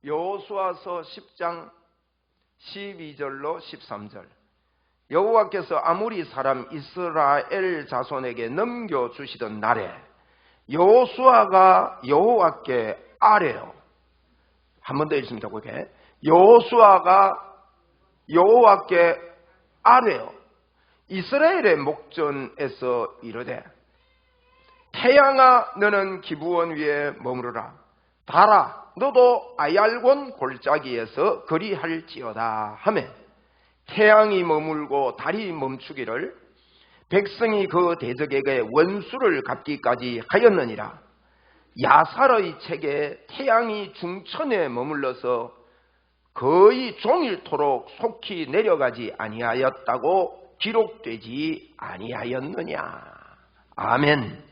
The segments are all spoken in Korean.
여호수아서 10장 12절로 13절. 여호와께서 아모리 사람 이스라엘 자손에게 넘겨주시던 날에 여호수아가 여호와께 아뢰어. 한 번 더 읽습니다. 그게 여호수아가 여호와께 아뢰어 이스라엘의 목전에서 이르되 태양아 너는 기브온 위에 머무르라. 달아 너도 아얄곤 골짜기에서 그리할지어다 하매 태양이 머물고 달이 멈추기를 백성이 그 대적에게 원수를 갚기까지 하였느니라. 야살의 책에 태양이 중천에 머물러서 거의 종일토록 속히 내려가지 아니하였다고 기록되지 아니하였느냐. 아멘.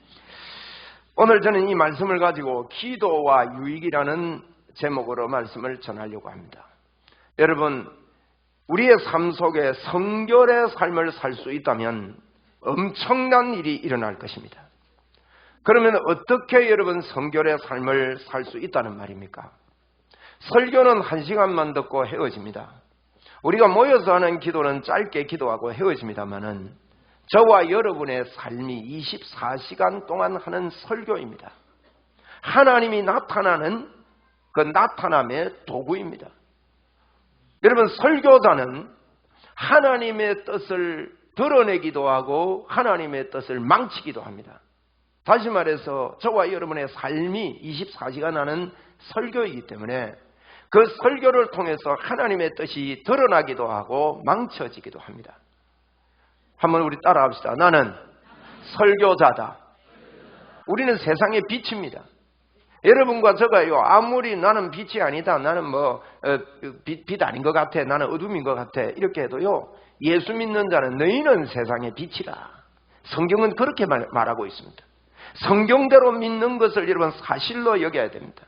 오늘 저는 이 말씀을 가지고 기도와 유익이라는 제목으로 말씀을 전하려고 합니다. 여러분, 우리의 삶 속에 성결의 삶을 살 수 있다면 엄청난 일이 일어날 것입니다. 그러면 어떻게 여러분 성결의 삶을 살 수 있다는 말입니까? 설교는 1시간만 듣고 헤어집니다. 우리가 모여서 하는 기도는 짧게 기도하고 헤어집니다만은 저와 여러분의 삶이 24시간 동안 하는 설교입니다. 하나님이 나타나는 그 나타남의 도구입니다. 여러분, 설교자는 하나님의 뜻을 드러내기도 하고 하나님의 뜻을 망치기도 합니다. 다시 말해서 저와 여러분의 삶이 24시간 하는 설교이기 때문에 그 설교를 통해서 하나님의 뜻이 드러나기도 하고 망쳐지기도 합니다. 한번 우리 따라합시다. 나는 설교자다. 우리는 세상의 빛입니다. 여러분과 저가요, 아무리 나는 빛이 아니다, 나는 빛 아닌 것 같아, 나는 어둠인 것 같아 이렇게 해도요, 예수 믿는 자는 너희는 세상의 빛이라. 성경은 그렇게 말하고 있습니다. 성경대로 믿는 것을 여러분 사실로 여겨야 됩니다.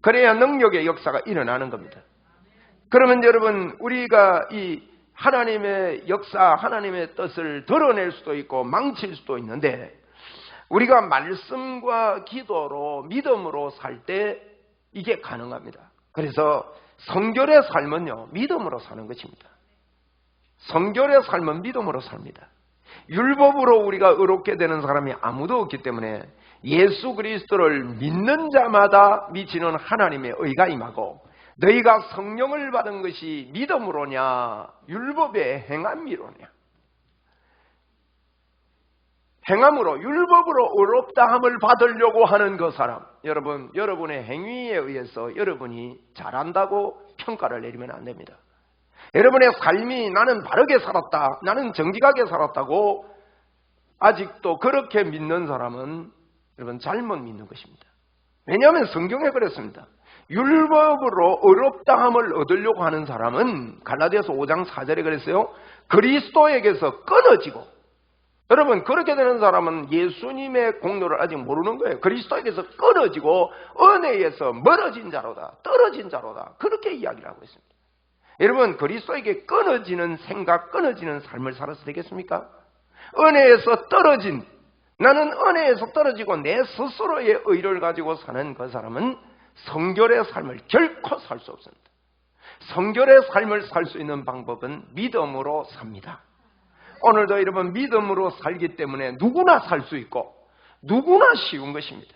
그래야 능력의 역사가 일어나는 겁니다. 그러면 여러분, 우리가 이 하나님의 역사, 하나님의 뜻을 드러낼 수도 있고 망칠 수도 있는데, 우리가 말씀과 기도로 믿음으로 살 때 이게 가능합니다. 그래서 성결의 삶은요, 믿음으로 사는 것입니다. 성결의 삶은 믿음으로 삽니다. 율법으로 우리가 의롭게 되는 사람이 아무도 없기 때문에 예수 그리스도를 믿는 자마다 미치는 하나님의 의가 임하고, 너희가 성령을 받은 것이 믿음으로냐 율법의 행함이로냐. 행함으로 율법으로 의롭다함을 받으려고 하는 그 사람, 여러분, 여러분의 행위에 의해서 여러분이 잘한다고 평가를 내리면 안 됩니다. 여러분의 삶이 나는 바르게 살았다, 나는 정직하게 살았다고 아직도 그렇게 믿는 사람은 여러분 잘못 믿는 것입니다. 왜냐하면 성경에 그랬습니다. 율법으로 의롭다함을 얻으려고 하는 사람은 갈라디아서 5장 4절에 그랬어요. 그리스도에게서 끊어지고, 여러분 그렇게 되는 사람은 예수님의 공로를 아직 모르는 거예요. 그리스도에게서 끊어지고 은혜에서 멀어진 자로다, 떨어진 자로다, 그렇게 이야기를 하고 있습니다. 여러분, 그리스도에게 끊어지는 생각, 끊어지는 삶을 살아서 되겠습니까? 은혜에서 떨어진, 나는 은혜에서 떨어지고 내 스스로의 의를 가지고 사는 그 사람은 성결의 삶을 결코 살 수 없습니다. 성결의 삶을 살 수 있는 방법은 믿음으로 삽니다. 오늘도 여러분 믿음으로 살기 때문에 누구나 살 수 있고 누구나 쉬운 것입니다.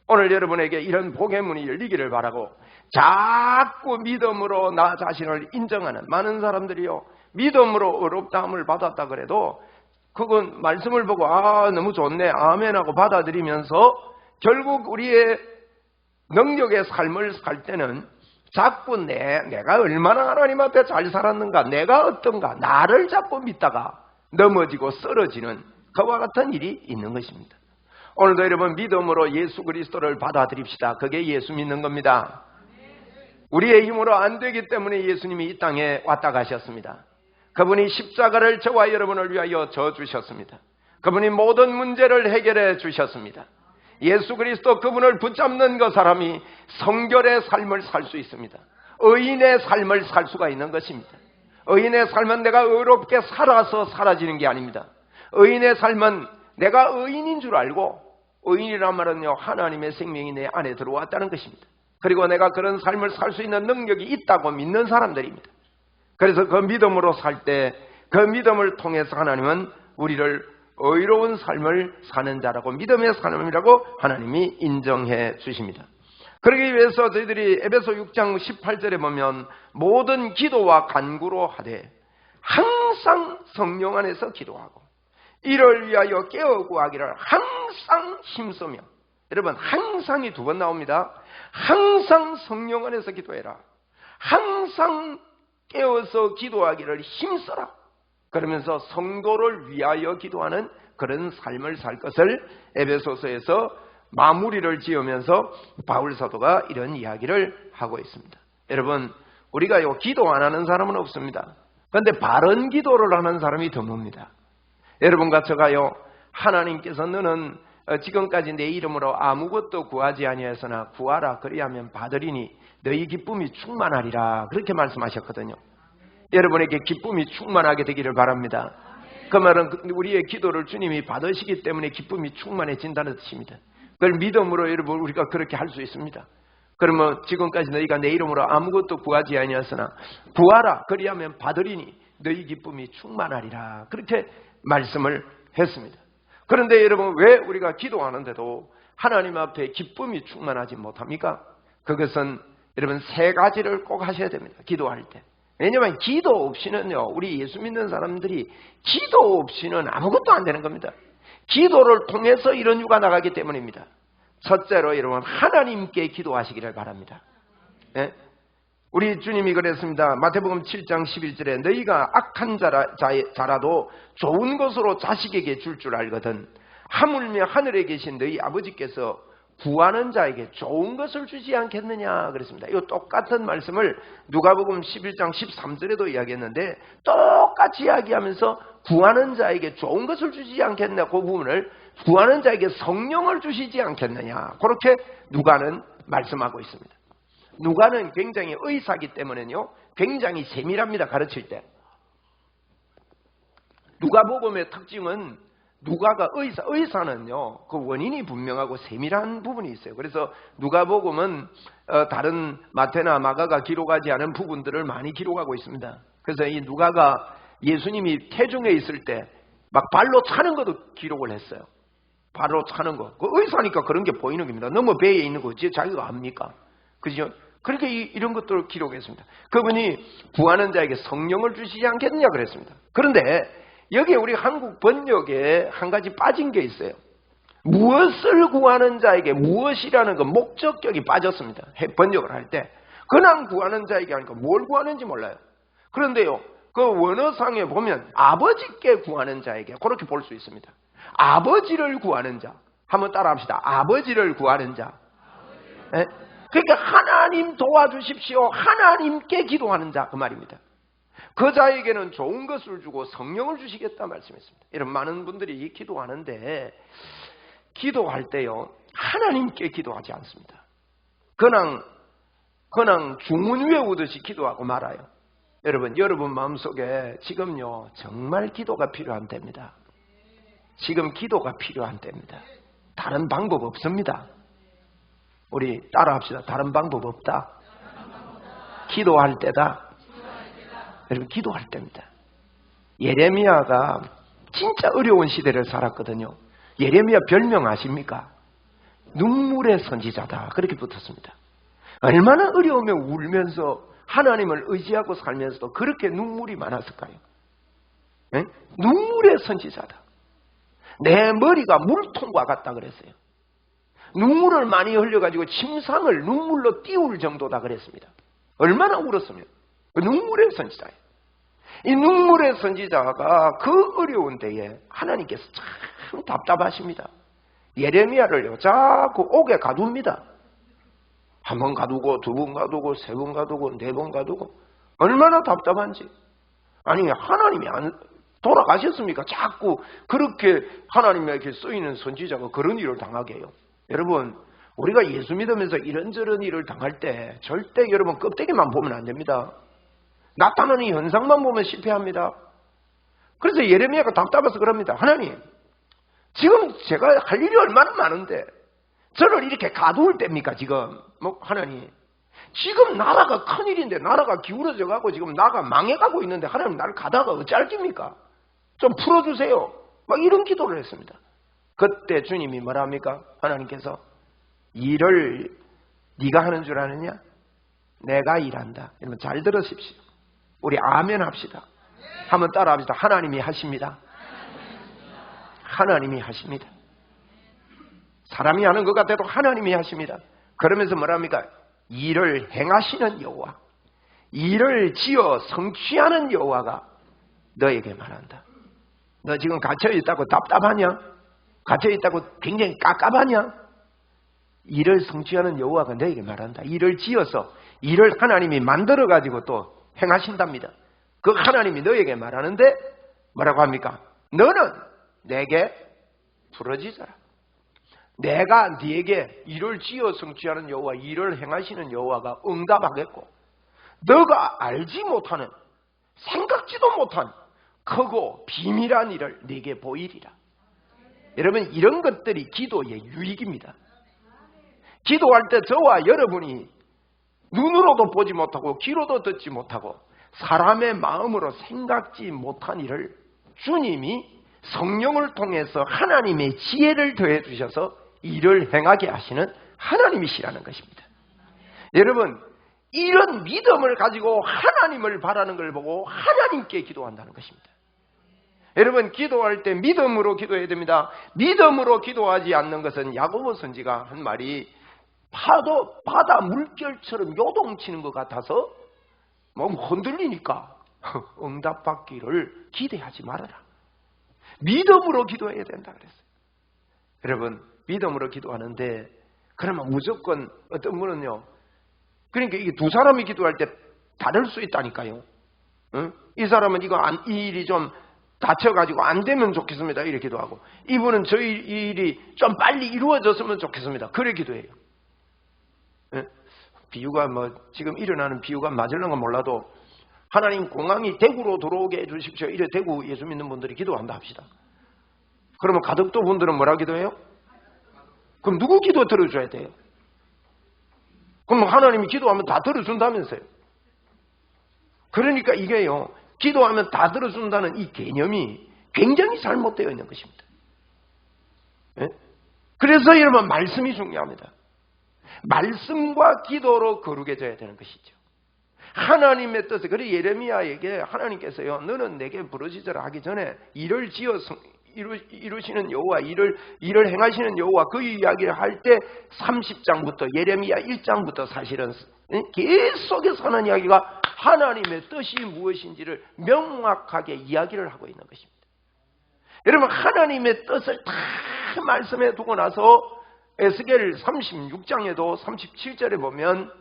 오늘 여러분에게 이런 복의 문이 열리기를 바라고, 자꾸 믿음으로 나 자신을 인정하는 많은 사람들이요, 믿음으로 의롭다함을 받았다 그래도 그건 말씀을 보고 너무 좋네 아멘하고 받아들이면서 결국 우리의 능력의 삶을 살 때는 자꾸 내가 얼마나 하나님 앞에 잘 살았는가, 내가 어떤가, 나를 자꾸 믿다가 넘어지고 쓰러지는 그와 같은 일이 있는 것입니다. 오늘도 여러분 믿음으로 예수 그리스도를 받아들입시다. 그게 예수 믿는 겁니다. 우리의 힘으로 안 되기 때문에 예수님이 이 땅에 왔다 가셨습니다. 그분이 십자가를 저와 여러분을 위하여 져주셨습니다. 그분이 모든 문제를 해결해 주셨습니다. 예수 그리스도 그분을 붙잡는 그 사람이 성결의 삶을 살 수 있습니다. 의인의 삶을 살 수가 있는 것입니다. 의인의 삶은 내가 의롭게 살아서 사라지는 게 아닙니다. 의인의 삶은 내가 의인인 줄 알고, 의인이란 말은요, 하나님의 생명이 내 안에 들어왔다는 것입니다. 그리고 내가 그런 삶을 살 수 있는 능력이 있다고 믿는 사람들입니다. 그래서 그 믿음으로 살 때 그 믿음을 통해서 하나님은 우리를 의로운 삶을 사는 자라고, 믿음의 삶이라고 하나님이 인정해 주십니다. 그러기 위해서 저희들이 에베소 6장 18절에 보면 모든 기도와 간구로 하되 항상 성령 안에서 기도하고 이를 위하여 깨어 구하기를 항상 힘쓰며, 여러분 항상이 두 번 나옵니다. 항상 성령 안에서 기도해라. 항상 깨어서 기도하기를 힘써라. 그러면서 성도를 위하여 기도하는 그런 삶을 살 것을 에베소서에서 마무리를 지으면서 바울 사도가 이런 이야기를 하고 있습니다. 여러분, 우리가 기도 안 하는 사람은 없습니다. 그런데 바른 기도를 하는 사람이 드뭅니다. 여러분과 저가요, 하나님께서 너는 지금까지 내 이름으로 아무것도 구하지 아니하였으나 구하라 그리하면 받으리니 너희 기쁨이 충만하리라, 그렇게 말씀하셨거든요. 여러분에게 기쁨이 충만하게 되기를 바랍니다. 그 말은 우리의 기도를 주님이 받으시기 때문에 기쁨이 충만해진다는 뜻입니다. 그걸 믿음으로 여러분 우리가 그렇게 할 수 있습니다. 그러면 지금까지 너희가 내 이름으로 아무것도 구하지 아니하였으나 구하라 그리하면 받으리니 너희 기쁨이 충만하리라, 그렇게 말씀을 했습니다. 그런데 여러분, 왜 우리가 기도하는데도 하나님 앞에 기쁨이 충만하지 못합니까? 그것은 여러분 세 가지를 꼭 하셔야 됩니다. 기도할 때. 왜냐하면 기도 없이는요, 우리 예수 믿는 사람들이 기도 없이는 아무것도 안 되는 겁니다. 기도를 통해서 이런 유가 나가기 때문입니다. 첫째로 여러분, 하나님께 기도하시기를 바랍니다. 네? 우리 주님이 그랬습니다. 마태복음 7장 11절에 너희가 악한 자라도 좋은 것으로 자식에게 줄 알거든 하물며 하늘에 계신 너희 아버지께서 구하는 자에게 좋은 것을 주지 않겠느냐 그랬습니다. 이 똑같은 말씀을 누가복음 11장 13절에도 이야기했는데 똑같이 이야기하면서 구하는 자에게 좋은 것을 주지 않겠느냐, 그 부분을 구하는 자에게 성령을 주시지 않겠느냐, 그렇게 누가는 말씀하고 있습니다. 누가는 굉장히 의사이기 때문에요, 굉장히 세밀합니다. 가르칠 때. 누가복음의 특징은 누가가 의사는요, 그 원인이 분명하고 세밀한 부분이 있어요. 그래서 누가복음은 다른 마태나 마가가 기록하지 않은 부분들을 많이 기록하고 있습니다. 그래서 이 누가가 예수님이 태중에 있을 때 막 발로 차는 것도 기록을 했어요. 발로 차는 거. 그 의사니까 그런 게 보이는 겁니다. 너무 배에 있는 거 어찌 자기가 압니까? 그죠? 그렇게 이런 것들을 기록했습니다. 그분이 구하는 자에게 성령을 주시지 않겠느냐 그랬습니다. 그런데 여기에 우리 한국 번역에 한 가지 빠진 게 있어요. 무엇을 구하는 자에게, 무엇이라는 그 목적격이 빠졌습니다. 번역을 할 때. 그냥 구하는 자에게 하니까 뭘 구하는지 몰라요. 그런데요, 그 원어상에 보면 아버지께 구하는 자에게, 그렇게 볼 수 있습니다. 아버지를 구하는 자. 한번 따라 합시다. 아버지를 구하는 자. 네? 그러니까 하나님 도와주십시오. 하나님께 기도하는 자, 그 말입니다. 그 자에게는 좋은 것을 주고 성령을 주시겠다 말씀했습니다. 이런 많은 분들이 기도하는데 기도할 때요, 하나님께 기도하지 않습니다. 그냥 주문 외우듯이 기도하고 말아요. 여러분 마음속에 지금요 정말 기도가 필요한 때입니다. 지금 기도가 필요한 때입니다. 다른 방법 없습니다. 우리 따라합시다. 다른 방법 없다. 기도할 때다. 여러분, 기도할 때입니다. 예레미야가 진짜 어려운 시대를 살았거든요. 예레미야 별명 아십니까? 눈물의 선지자다, 그렇게 붙었습니다. 얼마나 어려우면 울면서 하나님을 의지하고 살면서도 그렇게 눈물이 많았을까요? 네? 눈물의 선지자다. 내 머리가 물통과 같다 그랬어요. 눈물을 많이 흘려가지고 침상을 눈물로 띄울 정도다 그랬습니다. 얼마나 울었으면. 눈물의 선지자예요. 이 눈물의 선지자가 그 어려운 때에 하나님께서 참 답답하십니다. 예레미야를요 자꾸 옥에 가둡니다. 한 번 가두고, 두 번 가두고, 세 번 가두고, 네 번 가두고. 얼마나 답답한지. 아니, 하나님이 돌아가셨습니까? 자꾸 그렇게 하나님에게 쓰이는 선지자가 그런 일을 당하게 해요. 여러분, 우리가 예수 믿으면서 이런저런 일을 당할 때 절대 여러분 껍데기만 보면 안 됩니다. 나타나는 현상만 보면 실패합니다. 그래서 예레미야가 답답해서 그럽니다. 하나님, 지금 제가 할 일이 얼마나 많은데 저를 이렇게 가두을 때입니까? 지금 뭐 하나님, 지금 나라가 큰일인데 나라가 기울어져 가고 지금 나라가 망해가고 있는데 하나님 나를 가다가 어찌할 깁니까? 좀 풀어주세요. 막 이런 기도를 했습니다. 그때 주님이 뭐라 합니까? 하나님께서 일을 네가 하는 줄 아느냐? 내가 일한다. 여러분 잘 들으십시오. 우리 아멘 합시다. 한번 따라 합시다. 하나님이 하십니다. 하나님이 하십니다. 사람이 하는 것 같아도 하나님이 하십니다. 그러면서 뭐라 합니까? 일을 행하시는 여호와, 일을 지어 성취하는 여호와가 너에게 말한다. 너 지금 갇혀있다고 답답하냐? 갇혀있다고 굉장히 깝깝하냐? 일을 성취하는 여호와가 너에게 말한다. 일을 지어서 일을 하나님이 만들어가지고 또 행하신답니다. 그 하나님이 너에게 말하는데 뭐라고 합니까? 너는 내게 부르짖어라. 내가 네게 일을 지어 성취하는 여호와, 일을 행하시는 여호와가 응답하겠고 너가 알지 못하는, 생각지도 못한 크고 비밀한 일을 네게 보이리라. 여러분 이런 것들이 기도의 유익입니다. 기도할 때 저와 여러분이 눈으로도 보지 못하고 귀로도 듣지 못하고 사람의 마음으로 생각지 못한 일을 주님이 성령을 통해서 하나님의 지혜를 더해 주셔서 일을 행하게 하시는 하나님이시라는 것입니다. 여러분 이런 믿음을 가지고 하나님을 바라는 걸 보고 하나님께 기도한다는 것입니다. 여러분 기도할 때 믿음으로 기도해야 됩니다. 믿음으로 기도하지 않는 것은 야고보 선지가 한 말이 바다 물결처럼 요동치는 것 같아서 뭐 흔들리니까 응답받기를 기대하지 말아라. 믿음으로 기도해야 된다 그랬어요. 여러분 믿음으로 기도하는데 그러면 무조건 어떤 분은요, 그러니까 이게 두 사람이 기도할 때 다를 수 있다니까요. 응? 이 사람은 이 일이 좀 다쳐가지고 안 되면 좋겠습니다 이렇게 기도하고, 이분은 저희 일이 좀 빨리 이루어졌으면 좋겠습니다 그래 기도해요. 응? 비유가 뭐 지금 일어나는 비유가 맞을는 건 몰라도 하나님 공항이 대구로 들어오게 해주십시오 이래 대구 예수 믿는 분들이 기도한다 합시다. 그러면 가덕도 분들은 뭐라 기도해요? 그럼 누구 기도 들어줘야 돼요? 그럼 하나님이 기도하면 다 들어준다면서요. 그러니까 이게요, 기도하면 다 들어준다는 이 개념이 굉장히 잘못되어 있는 것입니다. 예? 그래서 여러분 말씀이 중요합니다. 말씀과 기도로 거룩해져야 되는 것이죠. 하나님의 뜻을, 그래 예레미야에게 하나님께서요, 너는 내게 부르짖으라 하기 전에 일을 지어 이루시는 여호와, 일을 행하시는 여호와, 그 이야기를 할 때 30장부터 예레미야 1장부터 사실은 계속해서 하는 이야기가 하나님의 뜻이 무엇인지를 명확하게 이야기를 하고 있는 것입니다. 여러분 하나님의 뜻을 다 말씀해 두고 나서 에스겔 36장에도 37절에 보면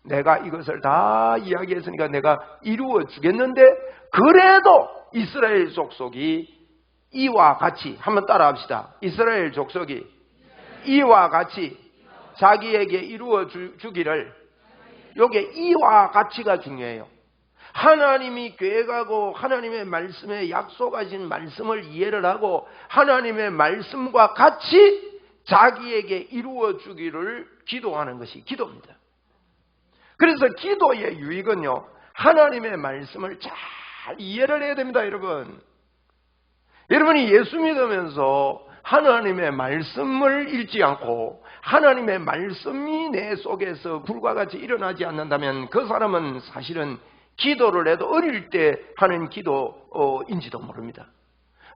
내가 이것을 다 이야기했으니까 내가 이루어 주겠는데 그래도 이스라엘 족속이 이와 같이, 한번 따라 합시다. 이스라엘 족속이 이와 같이 자기에게 이루어 주기를, 요게 이와 같이가 중요해요. 하나님이 계획하고 하나님의 말씀에 약속하신 말씀을 이해를 하고 하나님의 말씀과 같이 자기에게 이루어 주기를 기도하는 것이 기도입니다. 그래서 기도의 유익은요, 하나님의 말씀을 잘 이해를 해야 됩니다. 여러분이 예수 믿으면서 하나님의 말씀을 읽지 않고 하나님의 말씀이 내 속에서 불과 같이 일어나지 않는다면 그 사람은 사실은 기도를 해도 어릴 때 하는 기도인지도 모릅니다.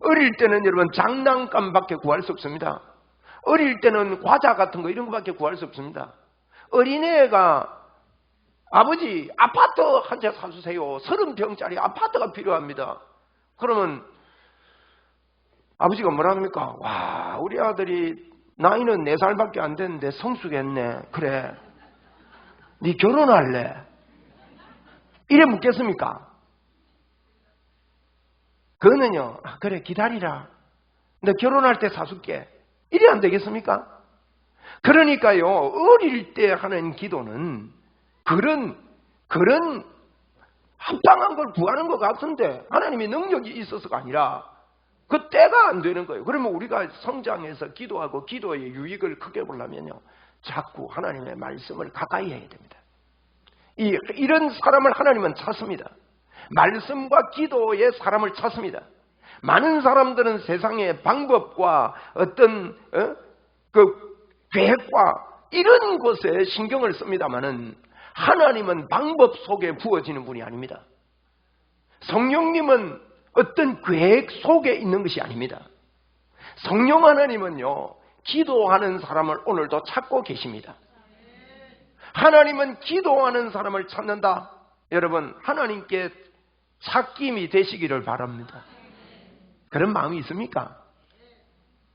어릴 때는 여러분 장난감밖에 구할 수 없습니다. 어릴 때는 과자 같은 거 이런 거밖에 구할 수 없습니다. 어린애가 아버지 아파트 한 채 사주세요. 30평짜리 아파트가 필요합니다. 그러면 아버지가 뭐라 합니까? 와, 우리 아들이 나이는 4살밖에 안 됐는데 성숙했네. 그래, 네 결혼할래? 이래 묻겠습니까? 그거는요, 그래 기다리라, 너 결혼할 때 사줄게, 이래 안 되겠습니까? 그러니까요, 어릴 때 하는 기도는 그런 합당한 걸 구하는 것 같은데 하나님의 능력이 있어서가 아니라 그 때가 안 되는 거예요. 그러면 우리가 성장해서 기도하고 기도의 유익을 크게 보려면요, 자꾸 하나님의 말씀을 가까이 해야 됩니다. 이런 사람을 하나님은 찾습니다. 말씀과 기도의 사람을 찾습니다. 많은 사람들은 세상의 방법과 어떤 그 계획과 이런 것에 신경을 씁니다마는 하나님은 방법 속에 부어지는 분이 아닙니다. 성령님은 어떤 계획 속에 있는 것이 아닙니다. 성령 하나님은요, 기도하는 사람을 오늘도 찾고 계십니다. 하나님은 기도하는 사람을 찾는다. 여러분, 하나님께 찾김이 되시기를 바랍니다. 그런 마음이 있습니까?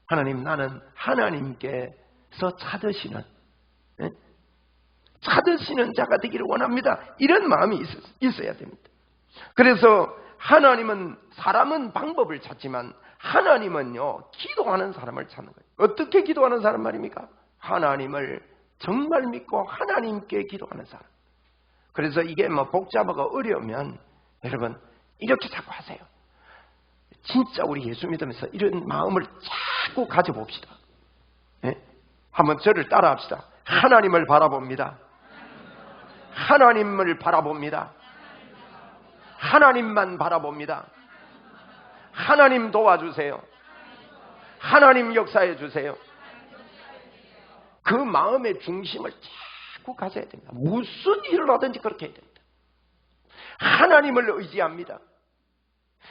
하나님, 나는 하나님께서 찾으시는 자가 되기를 원합니다. 이런 마음이 있어야 됩니다. 그래서 하나님은, 사람은 방법을 찾지만 하나님은요, 기도하는 사람을 찾는 거예요. 어떻게 기도하는 사람 말입니까? 하나님을 정말 믿고 하나님께 기도하는 사람. 그래서 이게 뭐 복잡하고 어려우면 여러분 이렇게 자꾸 하세요. 진짜 우리 예수 믿으면서 이런 마음을 자꾸 가져봅시다. 예? 한번 저를 따라 합시다. 하나님을 바라봅니다. 하나님을 바라봅니다. 하나님만 바라봅니다. 하나님 도와주세요. 하나님 역사해 주세요. 그 마음의 중심을 자꾸 가져야 됩니다. 무슨 일을 하든지 그렇게 해야 됩니다. 하나님을 의지합니다.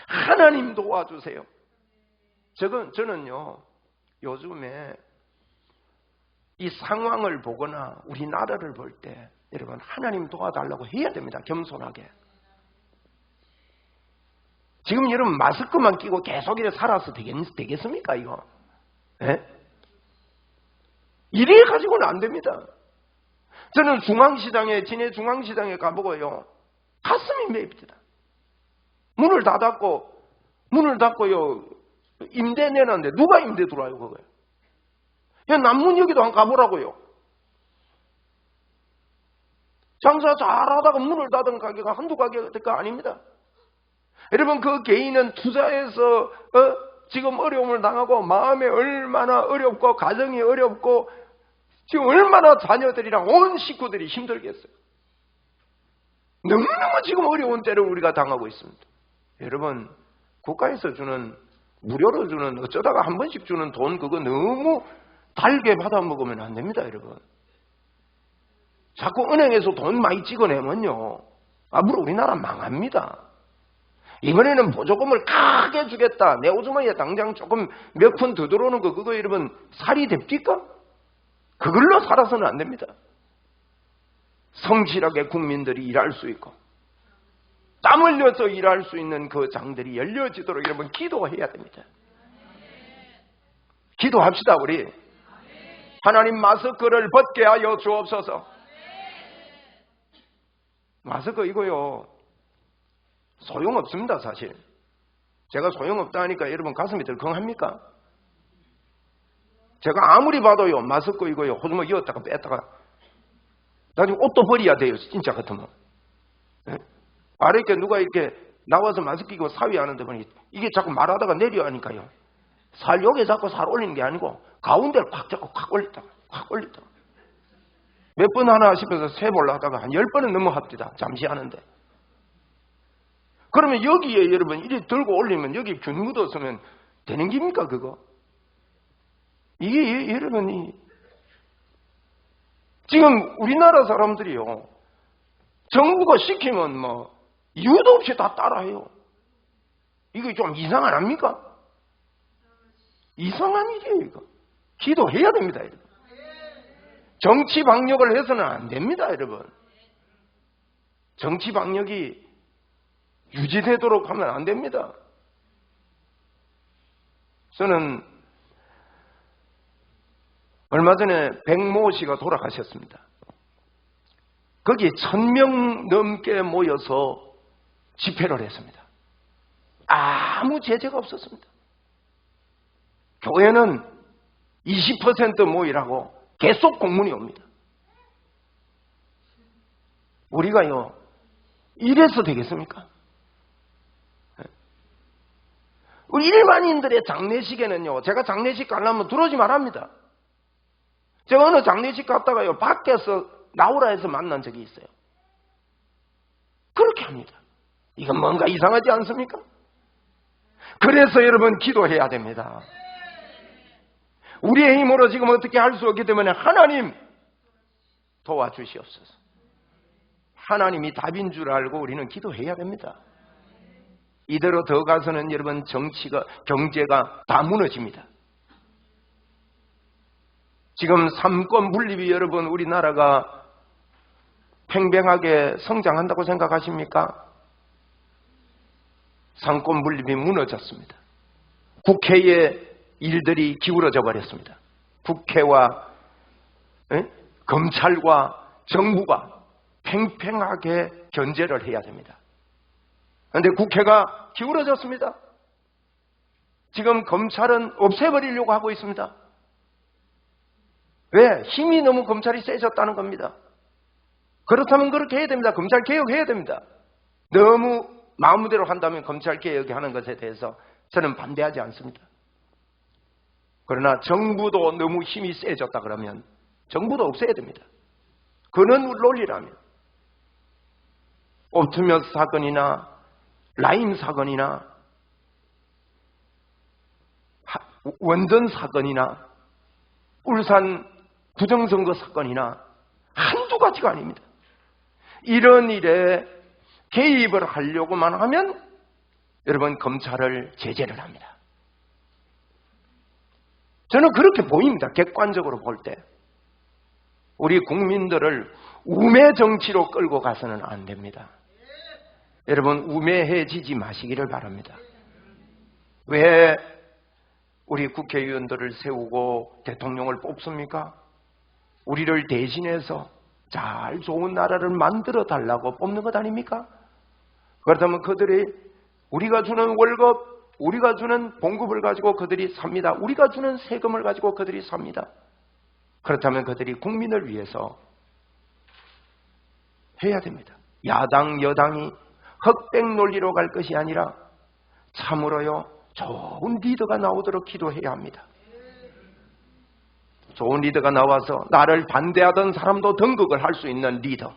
하나님 도와주세요. 저는요, 요즘에 이 상황을 보거나 우리나라를 볼 때 여러분 하나님 도와달라고 해야 됩니다. 겸손하게. 지금 여러분 마스크만 끼고 계속 이렇게 살아서 되겠습니까 이거? 예? 이래 가지고는 안 됩니다. 저는 진해 중앙시장에 가보고요, 가슴이 매입니다. 문을 닫고요, 임대 내놨는데 누가 임대 들어와요 그거요? 야, 남문역에도 한 가보라고요. 장사 잘하다가 문을 닫은 가게가 한두 가게가 아닙니다. 여러분, 그 개인은 투자해서 지금 어려움을 당하고 마음이 얼마나 어렵고 가정이 어렵고 지금 얼마나 자녀들이랑 온 식구들이 힘들겠어요. 너무너무 지금 어려운 때를 우리가 당하고 있습니다. 여러분, 국가에서 주는, 무료로 주는, 어쩌다가 한 번씩 주는 돈, 그거 너무 달게 받아 먹으면 안 됩니다, 여러분. 자꾸 은행에서 돈 많이 찍어내면요, 앞으로 우리나라 망합니다. 이번에는 보조금을 크게 주겠다. 내 오주머니에 당장 조금 몇 푼 더 들어오는 거, 그거 여러분 살이 됩니까? 그걸로 살아서는 안 됩니다. 성실하게 국민들이 일할 수 있고 땀 흘려서 일할 수 있는 그 장들이 열려지도록 여러분 기도해야 됩니다. 기도합시다 우리. 하나님, 마스크를 벗게 하여 주옵소서. 마스크 이거요, 소용없습니다. 사실 제가 소용없다 하니까 여러분 가슴이 덜컹합니까? 제가 아무리 봐도요, 마스크 이거요, 호주머 이었다가 뺐다가 나중에 옷도 버려야 돼요. 진짜 같으면. 아래 이렇게 누가 이렇게 나와서 마스크 끼고 사위하는데 보니 이게 자꾸 말하다가 내려 하니까요, 살 여기에 자꾸 살 올리는 게 아니고 가운데를 팍 잡고 확 올렸다가 몇 번 하나 싶어서 세볼라 하다가 한 10번은 넘어갑니다. 잠시 하는데. 그러면 여기에 여러분 이리 들고 올리면 여기 균 묻었으면 되는 겁니까 그거? 이게 여러분이 지금 우리나라 사람들이요, 정부가 시키면 뭐 이유도 없이 다 따라해요. 이거 좀 이상 안 합니까? 이상한 일이에요 이거. 기도해야 됩니다 여러분. 정치 방역을 해서는 안 됩니다 여러분. 정치 방역이 유지되도록 하면 안 됩니다. 저는 얼마 전에 백모 씨가 돌아가셨습니다. 거기에 1000명 넘게 모여서 집회를 했습니다. 아무 제재가 없었습니다. 교회는 20% 모이라고 계속 공문이 옵니다. 우리가요, 이래서 되겠습니까? 우리 일반인들의 장례식에는요, 제가 장례식 가려면 들어오지 말합니다. 제가 어느 장례식 갔다가요, 밖에서 나오라 해서 만난 적이 있어요. 그렇게 합니다. 이건 뭔가 이상하지 않습니까? 그래서 여러분 기도해야 됩니다. 우리의 힘으로 지금 어떻게 할 수 없기 때문에 하나님 도와주시옵소서. 하나님이 답인 줄 알고 우리는 기도해야 됩니다. 이대로 더 가서는 여러분 정치가, 경제가 다 무너집니다. 지금 삼권 분립이 여러분 우리나라가 팽팽하게 성장한다고 생각하십니까? 삼권 분립이 무너졌습니다. 국회의 일들이 기울어져 버렸습니다. 국회와 검찰과 정부가 팽팽하게 견제를 해야 됩니다. 그런데 국회가 기울어졌습니다. 지금 검찰은 없애버리려고 하고 있습니다. 왜? 힘이 너무 검찰이 세졌다는 겁니다. 그렇다면 그렇게 해야 됩니다. 검찰 개혁해야 됩니다. 너무 마음대로 한다면 검찰 개혁하는 것에 대해서 저는 반대하지 않습니다. 그러나 정부도 너무 힘이 세졌다 그러면 정부도 없애야 됩니다. 그런 논리라면 옵티머스 사건이나 라임 사건이나 원전 사건이나 울산 부정선거 사건이나 한두 가지가 아닙니다. 이런 일에 개입을 하려고만 하면 여러분 검찰을 제재를 합니다. 저는 그렇게 보입니다. 객관적으로 볼 때. 우리 국민들을 우매 정치로 끌고 가서는 안 됩니다. 여러분 우매해지지 마시기를 바랍니다. 왜 우리 국회의원들을 세우고 대통령을 뽑습니까? 우리를 대신해서 잘 좋은 나라를 만들어 달라고 뽑는 것 아닙니까? 그렇다면 그들이 우리가 주는 월급, 우리가 주는 봉급을 가지고 그들이 삽니다. 우리가 주는 세금을 가지고 그들이 삽니다. 그렇다면 그들이 국민을 위해서 해야 됩니다. 야당, 여당이 흑백 논리로 갈 것이 아니라 참으로요 좋은 리더가 나오도록 기도해야 합니다. 좋은 리더가 나와서 나를 반대하던 사람도 등극을 할 수 있는 리더,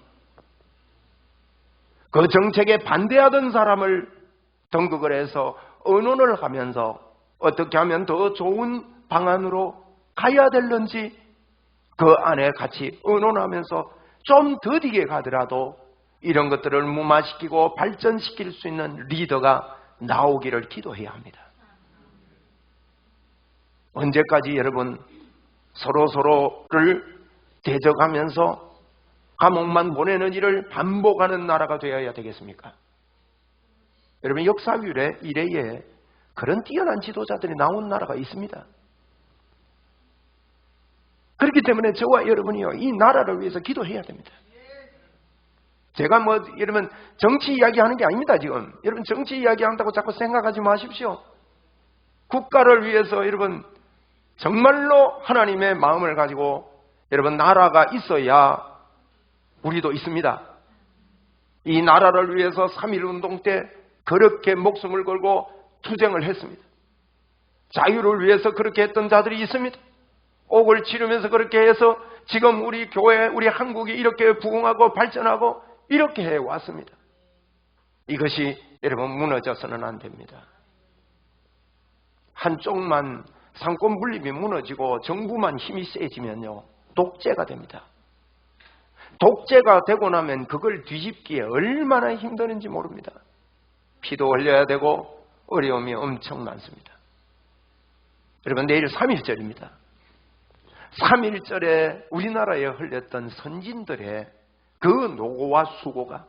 그 정책에 반대하던 사람을 등극을 해서 의논을 하면서 어떻게 하면 더 좋은 방안으로 가야 될는지 그 안에 같이 의논하면서 좀 더디게 가더라도 이런 것들을 무마시키고 발전시킬 수 있는 리더가 나오기를 기도해야 합니다. 언제까지 여러분 서로를 대적하면서 감옥만 보내는 일을 반복하는 나라가 되어야 되겠습니까? 여러분 역사 이래에 그런 뛰어난 지도자들이 나온 나라가 있습니다. 그렇기 때문에 저와 여러분이요 이 나라를 위해서 기도해야 됩니다. 제가 여러분 정치 이야기하는 게 아닙니다. 지금 여러분 정치 이야기한다고 자꾸 생각하지 마십시오. 국가를 위해서 여러분 정말로 하나님의 마음을 가지고 여러분 나라가 있어야 우리도 있습니다. 이 나라를 위해서 3.1운동 때 그렇게 목숨을 걸고 투쟁을 했습니다. 자유를 위해서 그렇게 했던 자들이 있습니다. 옥을 치르면서 그렇게 해서 지금 우리 교회, 우리 한국이 이렇게 부흥하고 발전하고 이렇게 해왔습니다. 이것이 여러분 무너져서는 안 됩니다. 한쪽만 상권 분립이 무너지고 정부만 힘이 세지면요 독재가 됩니다. 독재가 되고 나면 그걸 뒤집기에 얼마나 힘드는지 모릅니다. 피도 흘려야 되고 어려움이 엄청 많습니다. 여러분 내일 3.1절입니다. 3.1절에 우리나라에 흘렸던 선진들의 그 노고와 수고가,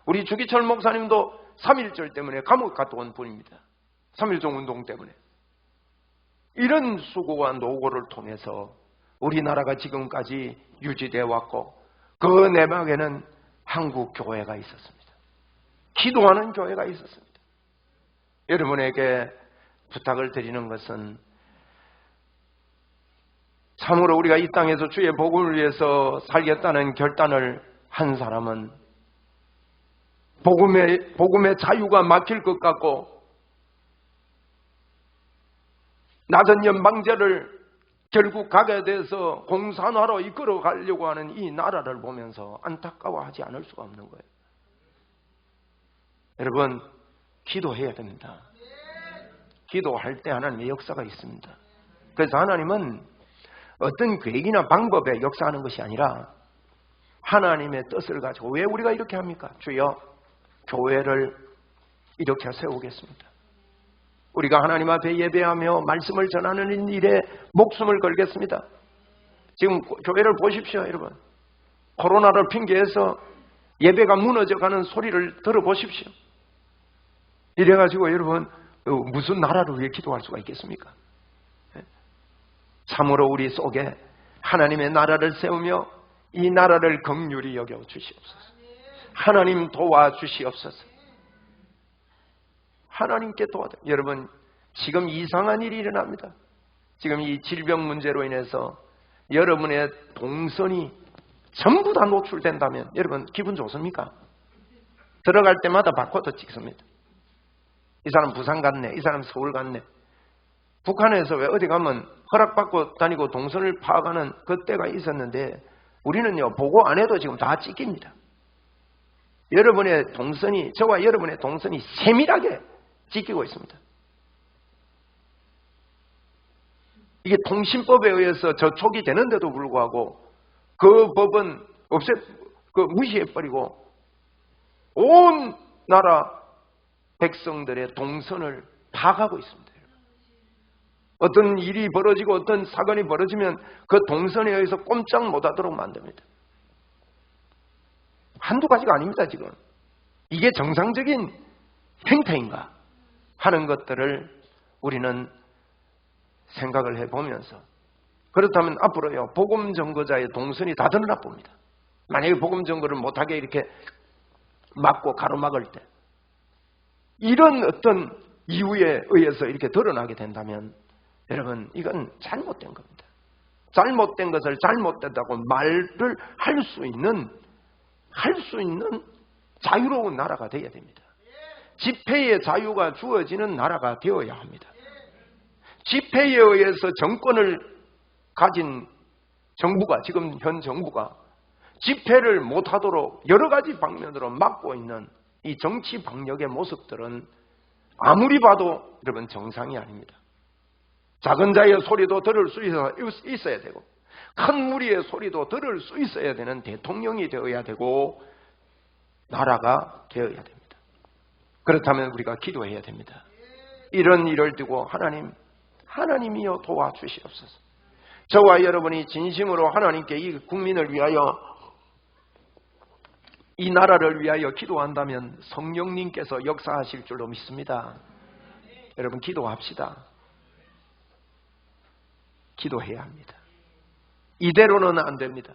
우리 주기철 목사님도 3.1절 때문에 감옥 갔다 온 분입니다. 3.1종 운동 때문에. 이런 수고와 노고를 통해서 우리나라가 지금까지 유지되어 왔고 그 내막에는 한국 교회가 있었습니다. 기도하는 교회가 있었습니다. 여러분에게 부탁을 드리는 것은 참으로 우리가 이 땅에서 주의 복음을 위해서 살겠다는 결단을 한 사람은 복음의 자유가 막힐 것 같고 낮은 연방제를 결국 가게 돼서 공산화로 이끌어 가려고 하는 이 나라를 보면서 안타까워하지 않을 수가 없는 거예요. 여러분, 기도해야 됩니다. 기도할 때 하나님의 역사가 있습니다. 그래서 하나님은 어떤 계획이나 방법에 역사하는 것이 아니라 하나님의 뜻을 가지고, 왜 우리가 이렇게 합니까? 주여, 교회를 이렇게 세우겠습니다. 우리가 하나님 앞에 예배하며 말씀을 전하는 일에 목숨을 걸겠습니다. 지금 교회를 보십시오, 여러분. 코로나를 핑계해서 예배가 무너져가는 소리를 들어보십시오. 이래가지고 여러분, 무슨 나라를 위해 기도할 수가 있겠습니까? 참으로 우리 속에 하나님의 나라를 세우며 이 나라를 긍휼히 여겨 주시옵소서. 하나님 도와주시옵소서. 하나님께 도와줘. 여러분, 지금 이상한 일이 일어납니다. 지금 이 질병 문제로 인해서 여러분의 동선이 전부 다 노출된다면 여러분 기분 좋습니까? 들어갈 때마다 바코드 찍습니다. 이 사람 부산 갔네, 이 사람 서울 갔네. 북한에서 왜 어디 가면 허락받고 다니고 동선을 파악하는 그때가 있었는데 우리는요, 보고 안 해도 지금 다 찍힙니다. 여러분의 동선이, 저와 여러분의 동선이 세밀하게 찍히고 있습니다. 이게 통신법에 의해서 저촉이 되는데도 불구하고 그 법은 무시해버리고 온 나라 백성들의 동선을 파악하고 있습니다. 어떤 일이 벌어지고 어떤 사건이 벌어지면 그 동선에 의해서 꼼짝 못하도록 만듭니다. 한두 가지가 아닙니다. 지금 이게 정상적인 행태인가 하는 것들을 우리는 생각을 해보면서, 그렇다면 앞으로요, 복음 전거자의 동선이 다 드러나 봅니다. 만약에 복음 전거를 못하게 이렇게 막고 가로막을 때 이런 어떤 이유에 의해서 이렇게 드러나게 된다면 여러분, 이건 잘못된 겁니다. 잘못된 것을 잘못됐다고 말을 할 수 있는 자유로운 나라가 되어야 됩니다. 집회의 자유가 주어지는 나라가 되어야 합니다. 집회에 의해서 정권을 가진 정부가, 지금 현 정부가 집회를 못하도록 여러 가지 방면으로 막고 있는 이 정치 방역의 모습들은 아무리 봐도 여러분 정상이 아닙니다. 작은 자의 소리도 들을 수 있어야 되고 큰 무리의 소리도 들을 수 있어야 되는 대통령이 되어야 되고 나라가 되어야 됩니다. 그렇다면 우리가 기도해야 됩니다. 이런 일을 두고 하나님이여 도와주시옵소서. 저와 여러분이 진심으로 하나님께 이 국민을 위하여, 이 나라를 위하여 기도한다면 성령님께서 역사하실 줄로 믿습니다. 여러분, 기도합시다. 기도해야 합니다. 이대로는 안 됩니다.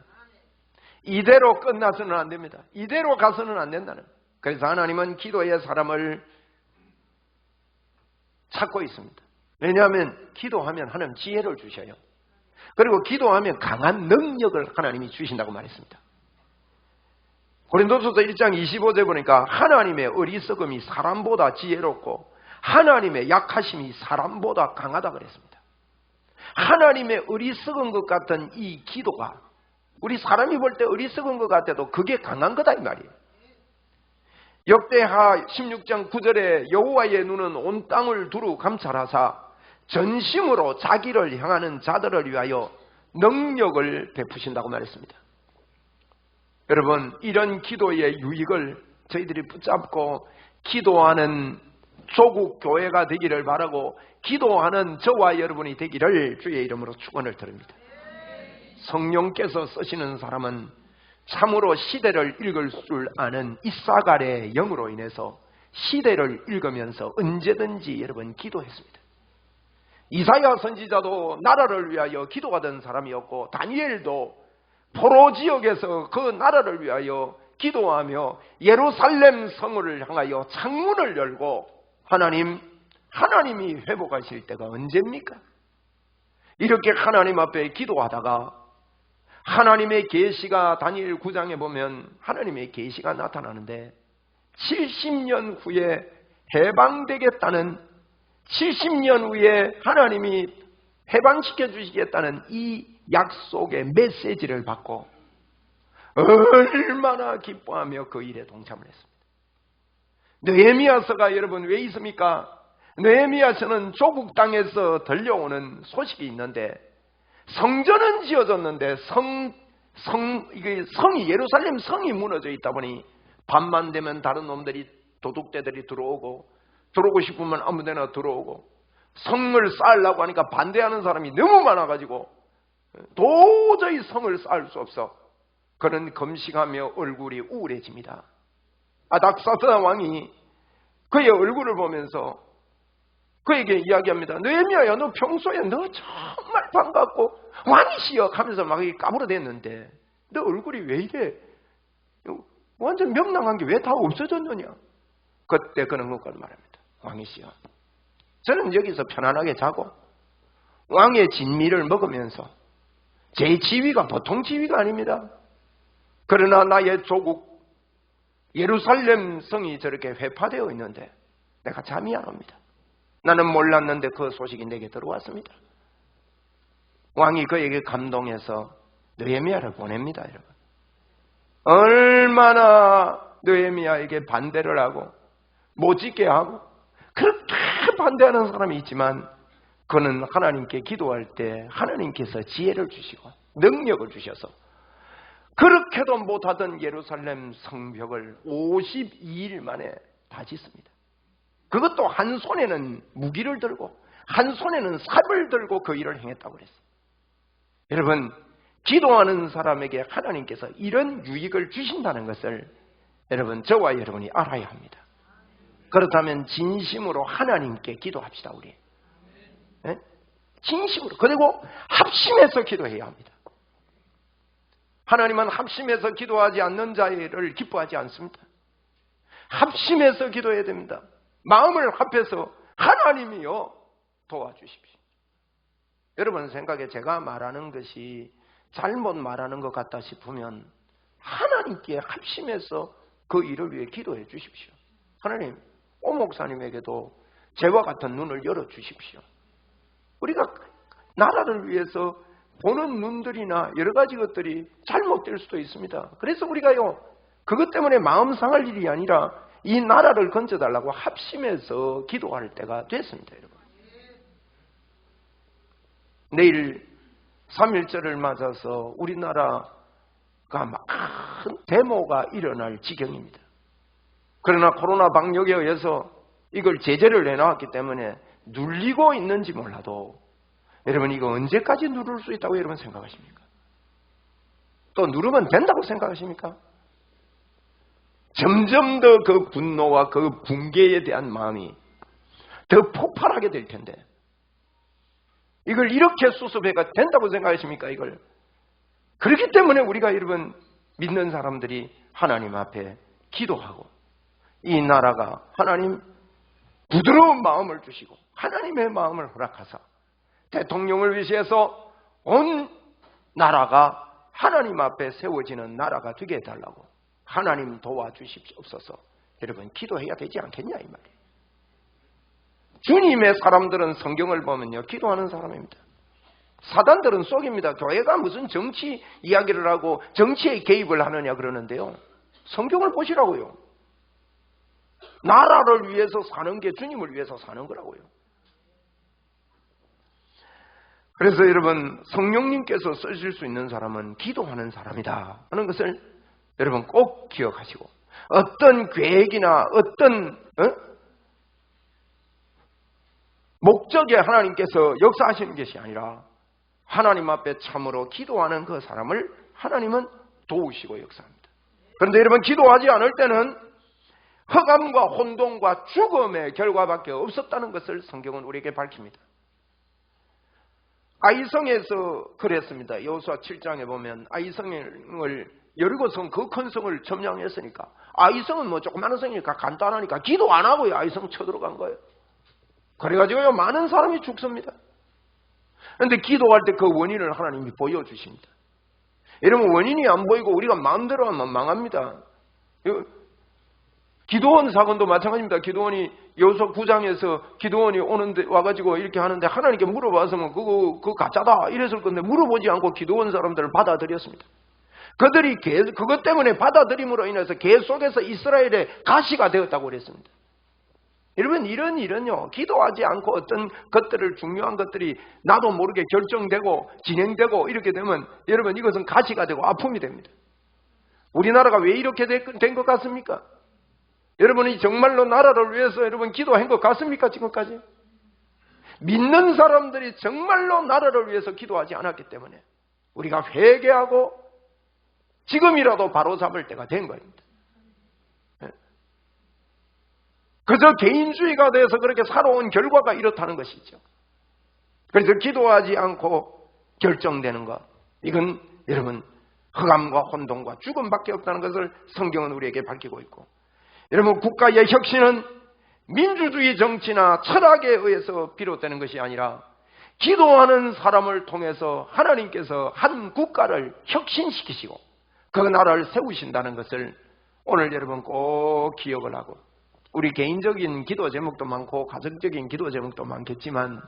이대로 끝나서는 안 됩니다. 이대로 가서는 안 된다는. 그래서 하나님은 기도의 사람을 찾고 있습니다. 왜냐하면 기도하면 하나님 지혜를 주셔요. 그리고 기도하면 강한 능력을 하나님이 주신다고 말했습니다. 고린도서서 1장 25절 보니까 하나님의 어리석음이 사람보다 지혜롭고 하나님의 약하심이 사람보다 강하다 그랬습니다. 하나님의 어리석은 것 같은 이 기도가, 우리 사람이 볼 때 어리석은 것 같아도 그게 강한 거다 이 말이에요. 역대하 16장 9절에 여호와의 눈은 온 땅을 두루 감찰하사 전심으로 자기를 향하는 자들을 위하여 능력을 베푸신다고 말했습니다. 여러분, 이런 기도의 유익을 저희들이 붙잡고 기도하는 조국 교회가 되기를 바라고 기도하는 저와 여러분이 되기를 주의 이름으로 축원을 드립니다. 성령께서 쓰시는 사람은 참으로 시대를 읽을 줄 아는 이사갈의 영으로 인해서 시대를 읽으면서 언제든지 여러분 기도했습니다. 이사야 선지자도 나라를 위하여 기도하던 사람이었고 다니엘도 포로 지역에서 그 나라를 위하여 기도하며 예루살렘 성을 향하여 창문을 열고 하나님이 회복하실 때가 언제입니까? 이렇게 하나님 앞에 기도하다가 하나님의 계시가 다니엘 9장에 보면 하나님의 계시가 나타나는데 70년 후에 해방되겠다는, 70년 후에 하나님이 해방시켜 주시겠다는 이 약속의 메시지를 받고 얼마나 기뻐하며 그 일에 동참을 했습니다. 느헤미야서가 여러분 왜 있습니까? 느헤미야서는 조국 땅에서 들려오는 소식이 있는데 성전은 지어졌는데 성이 예루살렘 성이 무너져 있다 보니 밤만 되면 다른 놈들이 도둑대들이 들어오고 싶으면 아무데나 들어오고 성을 쌓으려고 하니까 반대하는 사람이 너무 많아가지고 도저히 성을 쌓을 수 없어. 그는 금식하며 얼굴이 우울해집니다. 아닥사스다 왕이 그의 얼굴을 보면서 그에게 이야기합니다. 느헤미야야, 너 평소에 너 정말 반갑고 왕이시여 하면서 막 까불어댔는데 너 얼굴이 왜 이래? 완전 명랑한 게 왜 다 없어졌느냐? 그때 그는 그걸 말합니다. 왕이시여, 저는 여기서 편안하게 자고 왕의 진미를 먹으면서 제 지위가 보통 지위가 아닙니다. 그러나 나의 조국 예루살렘 성이 저렇게 회파되어 있는데 내가 잠이 안 옵니다. 나는 몰랐는데 그 소식이 내게 들어왔습니다. 왕이 그에게 감동해서 느헤미야를 보냅니다. 여러분, 얼마나 느헤미야에게 반대를 하고 못 짓게 하고 그렇게 반대하는 사람이 있지만 그는 하나님께 기도할 때 하나님께서 지혜를 주시고 능력을 주셔서 그렇게도 못하던 예루살렘 성벽을 52일 만에 다 짓습니다. 그것도 한 손에는 무기를 들고 한 손에는 삽을 들고 그 일을 행했다고 그랬어요. 여러분, 기도하는 사람에게 하나님께서 이런 유익을 주신다는 것을 여러분, 저와 여러분이 알아야 합니다. 그렇다면 진심으로 하나님께 기도합시다. 우리 네? 진심으로, 그리고 합심해서 기도해야 합니다. 하나님은 합심해서 기도하지 않는 자를 기뻐하지 않습니다. 합심해서 기도해야 됩니다. 마음을 합해서 하나님이여 도와주십시오. 여러분 생각에 제가 말하는 것이 잘못 말하는 것 같다 싶으면 하나님께 합심해서 그 일을 위해 기도해 주십시오. 하나님, 오 목사님에게도 저와 같은 눈을 열어주십시오. 우리가 나라를 위해서 보는 눈들이나 여러 가지 것들이 잘못될 수도 있습니다. 그래서 우리가요, 그것 때문에 마음 상할 일이 아니라 이 나라를 건져달라고 합심해서 기도할 때가 됐습니다. 여러분, 내일 3.1절을 맞아서 우리나라가 큰 데모가 일어날 지경입니다. 그러나 코로나 방역에 의해서 이걸 제재를 내놨기 때문에 눌리고 있는지 몰라도 여러분, 이거 언제까지 누를 수 있다고 여러분 생각하십니까? 또 누르면 된다고 생각하십니까? 점점 더 그 분노와 그 붕괴에 대한 마음이 더 폭발하게 될 텐데 이걸 이렇게 수습해가 된다고 생각하십니까? 이걸. 그렇기 때문에 우리가 여러분 믿는 사람들이 하나님 앞에 기도하고 이 나라가 하나님 부드러운 마음을 주시고 하나님의 마음을 허락하사 대통령을 위시해서 온 나라가 하나님 앞에 세워지는 나라가 되게 해달라고 하나님 도와주십시옵소서. 여러분 기도해야 되지 않겠냐 이 말이에요. 주님의 사람들은 성경을 보면요 기도하는 사람입니다. 사단들은 속입니다. 교회가 무슨 정치 이야기를 하고 정치에 개입을 하느냐 그러는데요, 성경을 보시라고요. 나라를 위해서 사는 게 주님을 위해서 사는 거라고요. 그래서 여러분, 성령님께서 쓰실 수 있는 사람은 기도하는 사람이다 하는 것을 여러분 꼭 기억하시고, 어떤 계획이나 어떤 목적에 하나님께서 역사하시는 것이 아니라 하나님 앞에 참으로 기도하는 그 사람을 하나님은 도우시고 역사합니다. 그런데 여러분, 기도하지 않을 때는 흑암과 혼돈과 죽음의 결과밖에 없었다는 것을 성경은 우리에게 밝힙니다. 아이성에서 그랬습니다. 여호수아 7장에 보면 아이성을 여리고성 그 큰 성을 점령했으니까 아이성은 뭐 조그마한 성이니까 간단하니까 기도 안 하고요 아이성 쳐들어간 거예요. 그래가지고요 많은 사람이 죽습니다. 그런데 기도할 때 그 원인을 하나님이 보여주십니다. 여러분, 원인이 안 보이고 우리가 마음대로 하면 망합니다. 기드온 사건도 마찬가지입니다. 기드온이 여호수아 9장에서 기드온이 오는데 와가지고 이렇게 하는데 하나님께 물어봤으면 그거 가짜다 이랬을 건데 물어보지 않고 기드온 사람들을 받아들였습니다. 그들이 그것 때문에 받아들임으로 인해서 계속해서 이스라엘의 가시가 되었다고 그랬습니다. 여러분 이런 일은요 기도하지 않고 어떤 것들을 중요한 것들이 나도 모르게 결정되고 진행되고 이렇게 되면 여러분 이것은 가시가 되고 아픔이 됩니다. 우리나라가 왜 이렇게 된 것 같습니까? 여러분이 정말로 나라를 위해서 여러분 기도한 것 같습니까? 지금까지 믿는 사람들이 정말로 나라를 위해서 기도하지 않았기 때문에 우리가 회개하고 지금이라도 바로잡을 때가 된 겁니다. 그저 개인주의가 돼서 그렇게 살아온 결과가 이렇다는 것이죠. 그래서 기도하지 않고 결정되는 것, 이건 여러분 흑암과 혼돈과 죽음밖에 없다는 것을 성경은 우리에게 밝히고 있고, 여러분 국가의 혁신은 민주주의 정치나 철학에 의해서 비롯되는 것이 아니라 기도하는 사람을 통해서 하나님께서 한 국가를 혁신시키시고 그 나라를 세우신다는 것을 오늘 여러분 꼭 기억을 하고, 우리 개인적인 기도 제목도 많고 가정적인 기도 제목도 많겠지만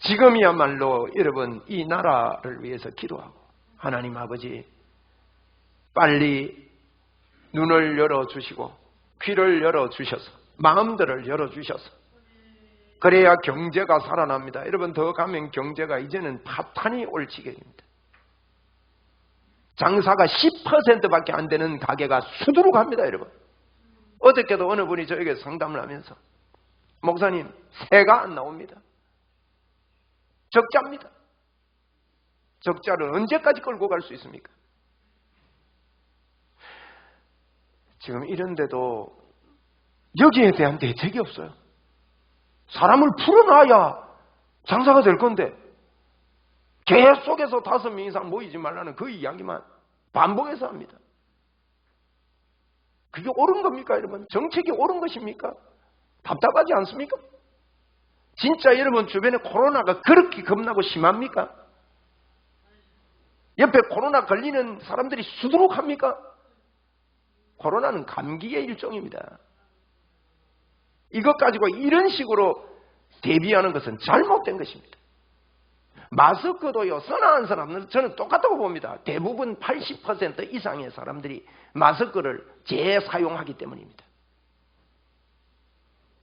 지금이야말로 여러분 이 나라를 위해서 기도하고, 하나님 아버지 빨리 눈을 열어주시고 귀를 열어주셔서 마음들을 열어주셔서 그래야 경제가 살아납니다. 여러분 더 가면 경제가 이제는 파탄이 올 지경입니다. 장사가 10%밖에 안 되는 가게가 수두룩합니다. 여러분 어저께도 어느 분이 저에게 상담을 하면서 목사님 새가 안 나옵니다. 적자입니다. 적자를 언제까지 끌고 갈 수 있습니까? 지금 이런데도 여기에 대한 대책이 없어요. 사람을 풀어놔야 장사가 될 건데 계속해서 5명 이상 모이지 말라는 그 이야기만 반복해서 합니다. 그게 옳은 겁니까 여러분? 정책이 옳은 것입니까? 답답하지 않습니까? 진짜 여러분 주변에 코로나가 그렇게 겁나고 심합니까? 옆에 코로나 걸리는 사람들이 수두룩합니까? 코로나는 감기의 일종입니다. 이것 가지고 이런 식으로 대비하는 것은 잘못된 것입니다. 마스크도요, 선한 사람은 저는 똑같다고 봅니다. 대부분 80% 이상의 사람들이 마스크를 재사용하기 때문입니다.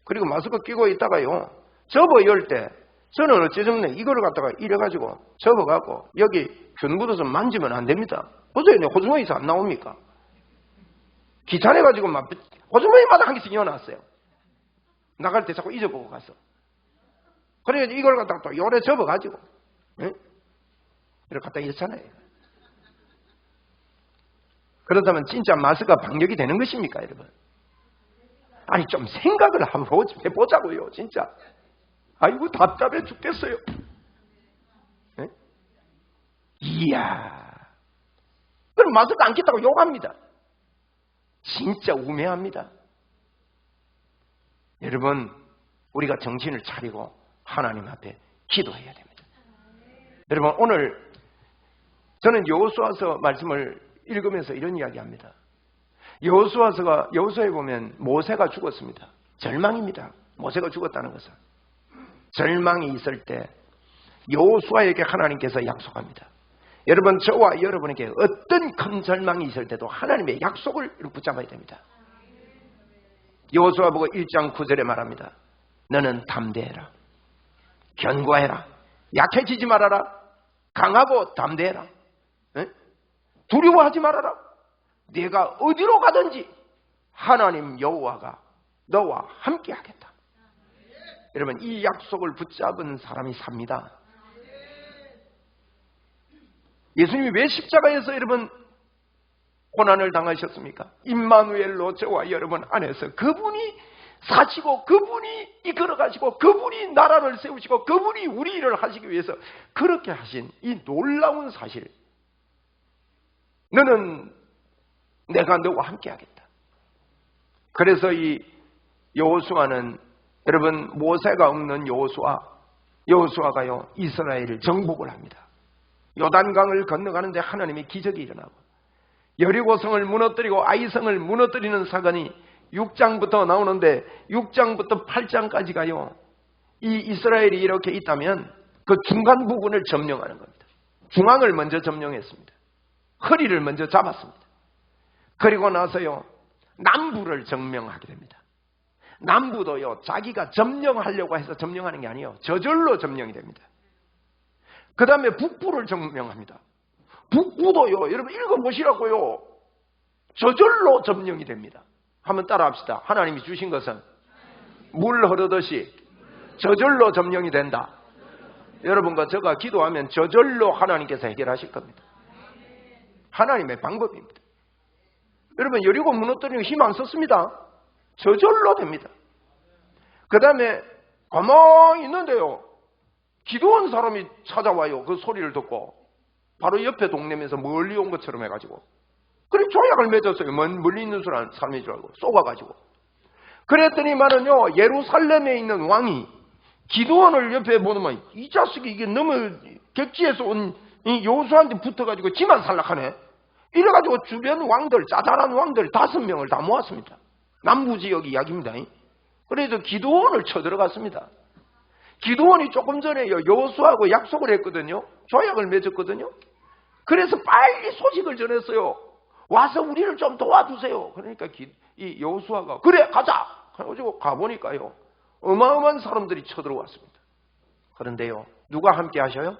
그리고 마스크 끼고 있다가요, 접어 열 때 저는 어째저쩌네 이거를 갖다가 이래가지고 접어갖고 여기 균 묻어서 만지면 안 됩니다. 보세요, 호주머니에서 안 나옵니까? 귀찮아가지고 막 호주머니마다 한 개씩 이어놨어요. 나갈 때 자꾸 잊어보고 가서. 그래서 이걸 갖다가 또 요래 접어가지고 이렇게 갖다 이렇잖아요. 그렇다면 진짜 마스크가 방역이 되는 것입니까 여러분? 아니 좀 생각을 한번 해보자고요 진짜. 아이고 답답해 죽겠어요. 네? 이야, 그럼 마스크 안 꼈다고 욕합니다. 진짜 우매합니다. 여러분 우리가 정신을 차리고 하나님 앞에 기도해야 됩니다. 여러분 오늘 저는 여호수아서 말씀을 읽으면서 이런 이야기합니다. 여호수아에 보면 모세가 죽었습니다. 절망입니다. 모세가 죽었다는 것은 절망이 있을 때 여호수아에게 하나님께서 약속합니다. 여러분 저와 여러분에게 어떤 큰 절망이 있을 때도 하나님의 약속을 붙잡아야 됩니다. 여호수아 보고 1장 9절에 말합니다. 너는 담대해라. 견고해라. 약해지지 말아라. 강하고 담대해라. 에? 두려워하지 말아라. 네가 어디로 가든지 하나님 여호와가 너와 함께 하겠다. 여러분 이 약속을 붙잡은 사람이 삽니다. 예수님이 왜 십자가에서 여러분 고난을 당하셨습니까? 임마누엘로 저와 여러분 안에서 그분이 사시고 그분이 이끌어가시고 그분이 나라를 세우시고 그분이 우리 일을 하시기 위해서 그렇게 하신 이 놀라운 사실, 너는 내가 너와 함께 하겠다. 그래서 이 여호수아는 여러분 모세가 없는 여호수아가요 이스라엘을 정복을 합니다. 요단강을 건너가는데 하나님의 기적이 일어나고 여리고성을 무너뜨리고 아이성을 무너뜨리는 사건이 6장부터 나오는데 6장부터 8장까지 가요. 이 이스라엘이 이렇게 있다면 그 중간 부분을 점령하는 겁니다. 중앙을 먼저 점령했습니다. 허리를 먼저 잡았습니다. 그리고 나서요, 남부를 점령하게 됩니다. 남부도요, 자기가 점령하려고 해서 점령하는 게 아니에요. 저절로 점령이 됩니다. 그 다음에 북부를 점령합니다. 북부도요, 여러분 읽어보시라고요. 저절로 점령이 됩니다. 한번 따라합시다. 하나님이 주신 것은 물 흐르듯이 저절로 점령이 된다. 여러분과 저가 기도하면 저절로 하나님께서 해결하실 겁니다. 하나님의 방법입니다. 여러분 여리고 무너뜨리는 힘 안 썼습니다. 저절로 됩니다. 그 다음에 가만히 있는데요, 기도한 사람이 찾아와요. 그 소리를 듣고 바로 옆에 동네면서 멀리 온 것처럼 해가지고, 그래 조약을 맺었어요. 멀리 있는 사람인 줄 알고 쏘가가지고. 그랬더니만은요, 예루살렘에 있는 왕이 기도원을 옆에 보더만 이 자식이 이게 너무 객지에서 온 이 여호수아한테 붙어가지고 지만 살락하네. 이래가지고 주변 왕들, 짜잘한 왕들 5명을 다 모았습니다. 남부지역 이야기입니다. 그래서 기도원을 쳐들어갔습니다. 기도원이 조금 전에 여호수아하고 약속을 했거든요. 조약을 맺었거든요. 그래서 빨리 소식을 전했어요. 와서 우리를 좀 도와주세요. 그러니까 이 여호수아가 그래 가자 해가지고 가보니까요, 어마어마한 사람들이 쳐들어왔습니다. 그런데요, 누가 함께 하셔요?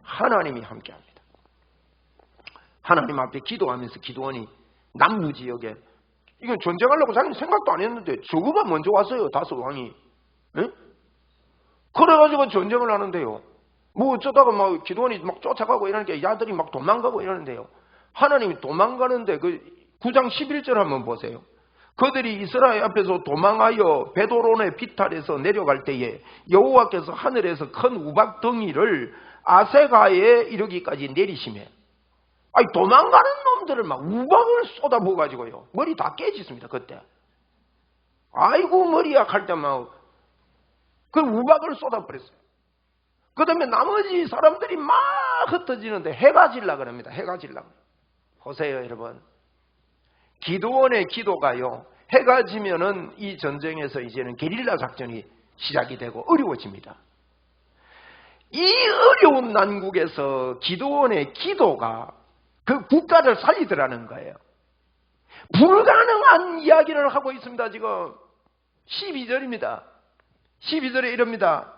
하나님이 함께 합니다. 하나님 앞에 기도하면서 기도원이 남부지역에, 이건 전쟁하려고 자기는 생각도 안 했는데 저거가 먼저 왔어요. 5 왕이. 에? 그래가지고 전쟁을 하는데요, 뭐 어쩌다가 막 기도원이 막 쫓아가고 이러니까 야들이 막 도망가고 이러는데요, 하나님이 도망가는데 그 9장 11절 한번 보세요. 그들이 이스라엘 앞에서 도망하여 베도론의 비탈에서 내려갈 때에 여호와께서 하늘에서 큰 우박 덩이를 아세가에 이르기까지 내리시매. 아니 도망가는 놈들을 막 우박을 쏟아부어가지고요, 머리 다 깨졌습니다. 그때 아이고 머리야 할 때 막 그 우박을 쏟아버렸어요. 그 다음에 나머지 사람들이 막 흩어지는데 해가 질라 그럽니다. 해가 질라. 보세요 여러분, 기도원의 기도가요, 해가 지면은 이 전쟁에서 이제는 게릴라 작전이 시작이 되고 어려워집니다. 이 어려운 난국에서 기도원의 기도가 그 국가를 살리더라는 거예요. 불가능한 이야기를 하고 있습니다. 지금 12절입니다. 12절에 이럽니다.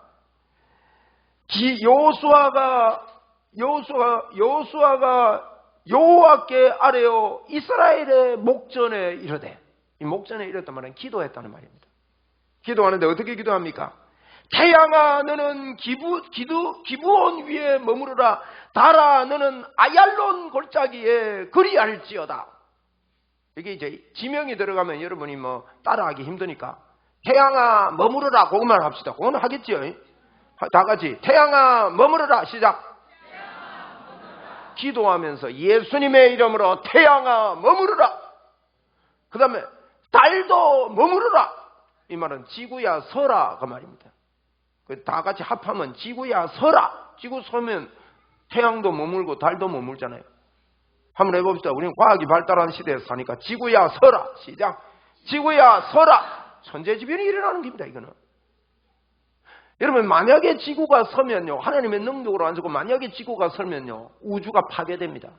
여호수아가 여호와께 아뢰어 이스라엘의 목전에 이르되, 이 목전에 이르렀단 말은 기도했다는 말입니다. 기도하는데 어떻게 기도합니까? 태양아 너는 기브온 위에 머무르라. 달아 너는 아얄론 골짜기에 그리할지어다. 이게 이제 지명이 들어가면 여러분이 뭐 따라하기 힘드니까 태양아 머무르라 그것만 합시다. 그건 하겠지요. 다 같이 태양아 머무르라 시작. 기도하면서 예수님의 이름으로 태양아 머무르라. 그 다음에 달도 머무르라. 이 말은 지구야 서라 그 말입니다. 다 같이 합하면 지구야 서라. 지구 서면 태양도 머물고 달도 머물잖아요. 한번 해봅시다. 우리는 과학이 발달한 시대에서 사니까 지구야 서라 시작. 지구야 서라. 천재지변이 일어나는 겁니다. 이거는 여러분, 만약에 지구가 서면요, 하나님의 능력으로 안 서고 만약에 지구가 서면요, 우주가 파괴됩니다.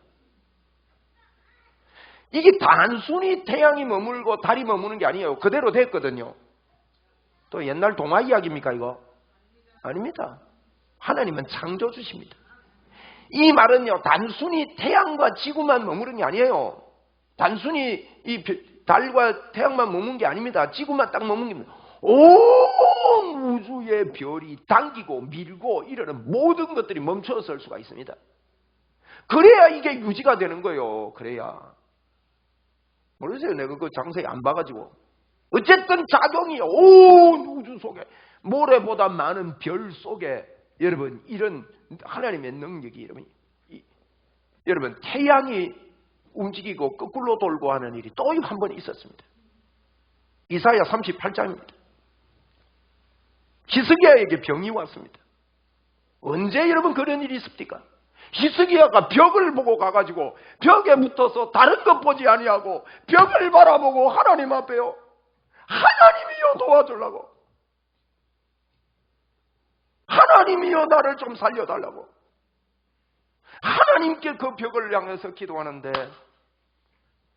이게 단순히 태양이 머물고 달이 머무는 게 아니에요. 그대로 됐거든요. 또 옛날 동화 이야기입니까 이거? 아닙니다. 하나님은 창조주십니다. 이 말은요, 단순히 태양과 지구만 머무는 게 아니에요. 단순히 이 달과 태양만 머문 게 아닙니다. 지구만 딱 머문 겁니다. 온 우주의 별이 당기고 밀고 이러는 모든 것들이 멈춰설 수가 있습니다. 그래야 이게 유지가 되는 거예요. 그래야. 모르세요? 내가 그 장세히 안 봐가지고. 어쨌든 작용이 온 우주 속에, 모래보다 많은 별 속에 여러분 이런 하나님의 능력이 여러분 태양이 움직이고 거꾸로 돌고 하는 일이 또 한 번 있었습니다. 이사야 38장입니다. 히스기야에게 병이 왔습니다. 언제 여러분 그런 일이 있습니까? 히스기야가 벽을 보고 가가지고 벽에 붙어서 다른 것 보지 아니하고 벽을 바라보고 하나님 앞에요, 하나님이여 도와주려고. 하나님이여 나를 좀 살려달라고. 하나님께 그 벽을 향해서 기도하는데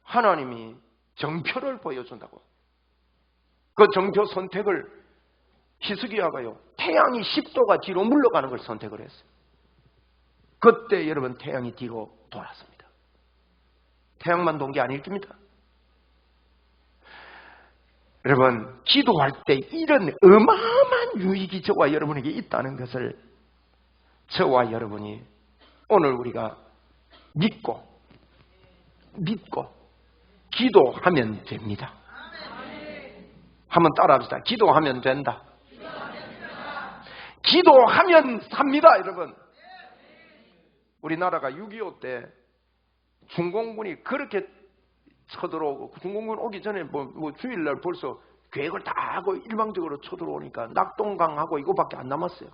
하나님이 정표를 보여준다고. 그 정표 선택을 히스기야가요, 태양이 10도가 뒤로 물러가는 걸 선택을 했어요. 그때 여러분 태양이 뒤로 돌았습니다. 태양만 돈 게 아닐 겁니다. 여러분 기도할 때 이런 어마어마한 유익이 저와 여러분에게 있다는 것을 저와 여러분이 오늘 우리가 믿고 기도하면 됩니다. 한번 따라합시다. 기도하면 된다. 기도하면 삽니다, 여러분. 우리나라가 6.25 때 중공군이 그렇게 쳐들어오고, 중공군 오기 전에 뭐 주일날 벌써 계획을 다 하고 일방적으로 쳐들어오니까 낙동강하고 이거밖에 안 남았어요.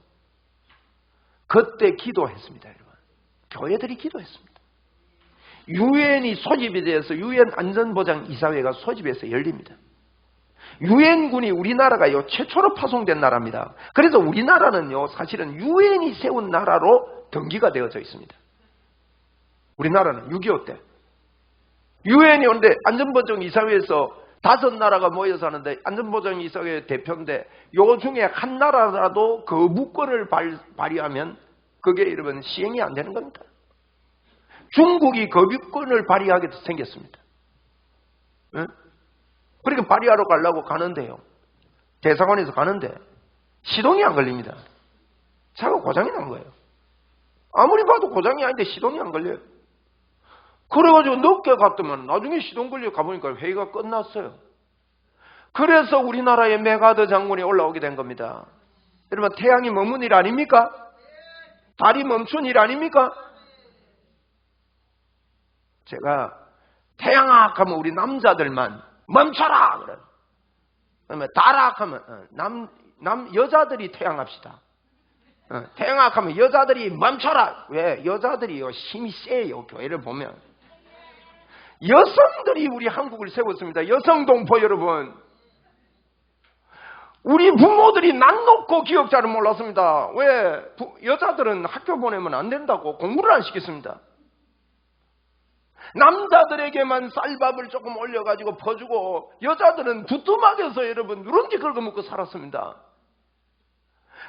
그때 기도했습니다, 여러분. 교회들이 기도했습니다. 유엔이 소집이 돼서 유엔 안전보장이사회가 소집해서 열립니다. 유엔군이 우리나라가요 최초로 파송된 나라입니다. 그래서 우리나라는요 사실은 유엔이 세운 나라로 등기가 되어져 있습니다. 우리나라는 6.25 때 유엔이 오는데 안전보장이사회에서 5나라가 모여서 하는데 안전보장이사회 대표인데 요 중에 한 나라라도 거부권을 발휘하면 그게 여러분 시행이 안 되는 겁니다. 중국이 거부권을 발휘하게 생겼습니다. 응? 그러니까 발휘하러 가려고 가는데요. 대사관에서 가는데 시동이 안 걸립니다. 차가 고장이 난 거예요. 아무리 봐도 고장이 아닌데 시동이 안 걸려요. 그래가지고 늦게 갔더만 나중에 시동 걸려 가보니까 회의가 끝났어요. 그래서 우리나라의 메가더 장군이 올라오게 된 겁니다. 여러분 태양이 머문 일 아닙니까? 달이 멈춘 일 아닙니까? 제가 태양아 하면 우리 남자들만 멈춰라 그래. 그러면 달아 하면 여자들이 태양합시다. 태양아 하면 여자들이 멈춰라. 왜? 여자들이요 힘이 세요. 교회를 보면 여성들이 우리 한국을 세웠습니다. 여성동포 여러분, 우리 부모들이 난 놓고 기억자를 몰랐습니다. 왜? 여자들은 학교 보내면 안 된다고 공부를 안 시켰습니다. 남자들에게만 쌀밥을 조금 올려가지고 퍼주고 여자들은 부뚜막에서 여러분 누룽지 긁어먹고 살았습니다.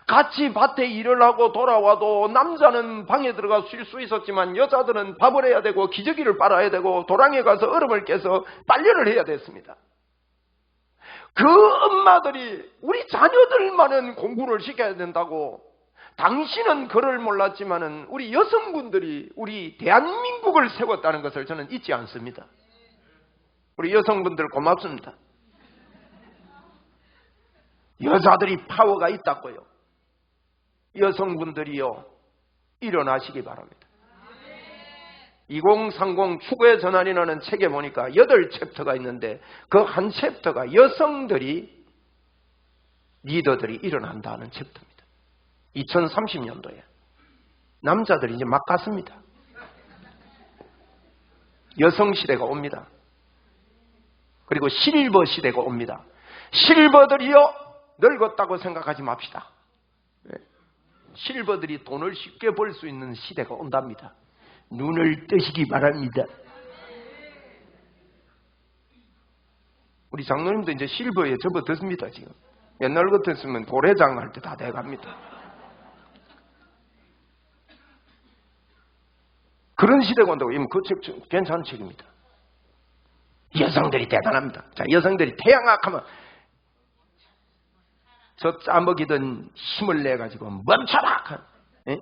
같이 밭에 일을 하고 돌아와도 남자는 방에 들어가 쉴 수 있었지만 여자들은 밥을 해야 되고 기저귀를 빨아야 되고 도랑에 가서 얼음을 깨서 빨래를 해야 됐습니다. 그 엄마들이 우리 자녀들만은 공부를 시켜야 된다고, 당신은 그를 몰랐지만은 우리 여성분들이 우리 대한민국을 세웠다는 것을 저는 잊지 않습니다. 우리 여성분들 고맙습니다. 여자들이 파워가 있다고요. 여성분들이요 일어나시기 바랍니다. 2030 추구의 전환이라는 책에 보니까 8챕터가 있는데 그 한 챕터가 여성들이 리더들이 일어난다는 챕터입니다. 2030년도에 남자들이 이제 막 갔습니다. 여성 시대가 옵니다. 그리고 실버 시대가 옵니다. 실버들이요 늙었다고 생각하지 맙시다. 실버들이 돈을 쉽게 벌 수 있는 시대가 온답니다. 눈을 뜨시기 바랍니다. 우리 장로님도 이제 실버에 접어들습니다. 지금 옛날 같았으면 도래장 할 때 다 돼갑니다. 그런 시대가 온다고. 그 책 괜찮은 책입니다. 여성들이 대단합니다. 자, 여성들이 태양악하면 저 짜먹이던 힘을 내가지고 멈춰라. 에?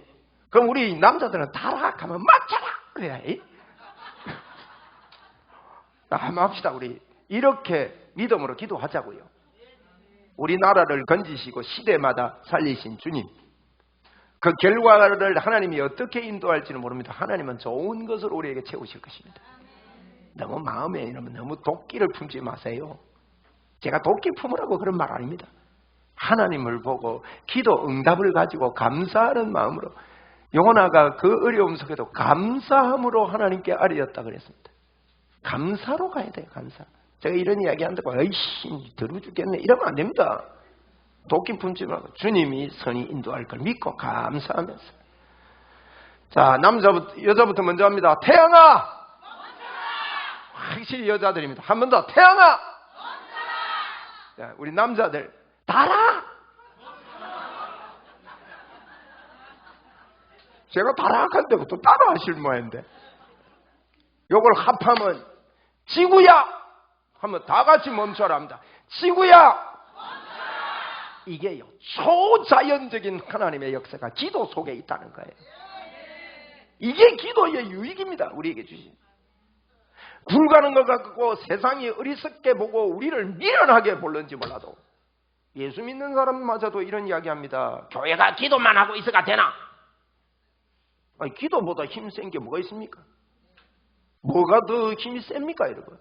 그럼 우리 남자들은 타락하면 멈춰라. 그래야 해. 한번 합시다. 우리 이렇게 믿음으로 기도하자고요. 우리나라를 건지시고 시대마다 살리신 주님, 그 결과를 하나님이 어떻게 인도할지는 모릅니다. 하나님은 좋은 것을 우리에게 채우실 것입니다. 너무 마음에 이러면 너무 도끼를 품지 마세요. 제가 도끼 품으라고 그런 말 아닙니다. 하나님을 보고 기도 응답을 가지고 감사하는 마음으로, 요나가 그 어려움 속에도 감사함으로 하나님께 아뢰었다 그랬습니다. 감사로 가야 돼요. 감사. 제가 이런 이야기 한다고 에이씨 더러워 죽겠네 이러면 안 됩니다. 도끼 품지 말고 주님이 선이 인도할 걸 믿고 감사하면서. 자, 여자부터 먼저 합니다. 태양아! 확실히 여자들입니다. 한 번 더. 태양아! 자, 우리 남자들. 달아! 제가 달아간다고 또 따라 하실 모양인데. 요걸 합하면 지구야! 하면 다 같이 멈춰라 합니다. 지구야! 이게요, 초자연적인 하나님의 역사가 기도 속에 있다는 거예요. 이게 기도의 유익입니다. 우리에게 주신. 불가능한 것 같고 세상이 어리석게 보고 우리를 미련하게 볼는지 몰라도 예수 믿는 사람마저도 이런 이야기합니다. 교회가 기도만 하고 있어가 되나? 아니, 기도보다 힘센 게 뭐가 있습니까? 뭐가 더 힘이 셉니까, 여러분?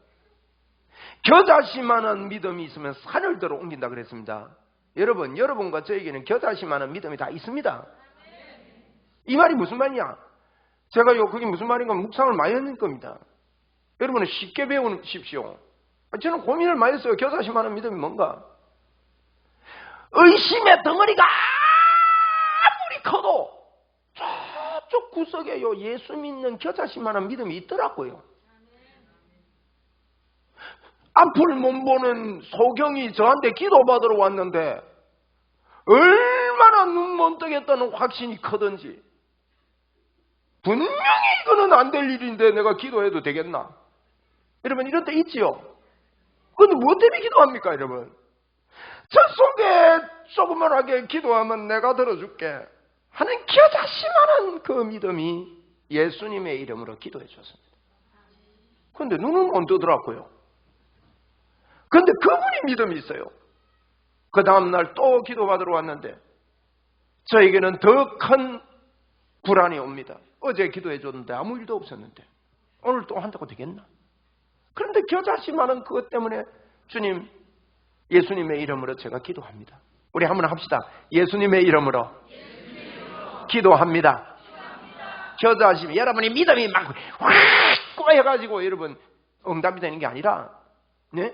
겨자씨만한 믿음이 있으면 산을 들어 옮긴다 그랬습니다. 여러분, 여러분과 저에게는 겨자씨만한 믿음이 다 있습니다. 이 말이 무슨 말이냐? 제가요, 그게 무슨 말인가 묵상을 많이 했을 겁니다. 여러분은 쉽게 배우십시오. 저는 고민을 많이 했어요. 겨자씨만한 믿음이 뭔가? 의심의 덩어리가 아무리 커도 저쪽 구석에요, 예수 믿는 겨자씨만한 믿음이 있더라고요. 앞을 못 보는 소경이 저한테 기도받으러 왔는데 얼마나 눈 못 뜨겠다는 확신이 크든지 분명히 이거는 안 될 일인데 내가 기도해도 되겠나? 여러분, 이런 때 있지요? 그런데 무엇 때문에 기도합니까, 여러분? 저 속에 조그만하게 기도하면 내가 들어줄게 하는 겨자씨만한 그 믿음이 예수님의 이름으로 기도해 줬습니다. 그런데 눈은 못 뜨더라고요. 그런데 그분이 믿음이 있어요. 그 다음날 또 기도받으러 왔는데 저에게는 더 큰 불안이 옵니다. 어제 기도해 줬는데 아무 일도 없었는데 오늘 또 한다고 되겠나? 그런데 겨자씨만한 그것 때문에 주님, 예수님의 이름으로 제가 기도합니다. 우리 한번 합시다. 예수님의 이름으로 기도합니다. 겨자씨, 여러분의 믿음이 막 확 꼬여가지고 여러분 응답이 되는 게 아니라, 네?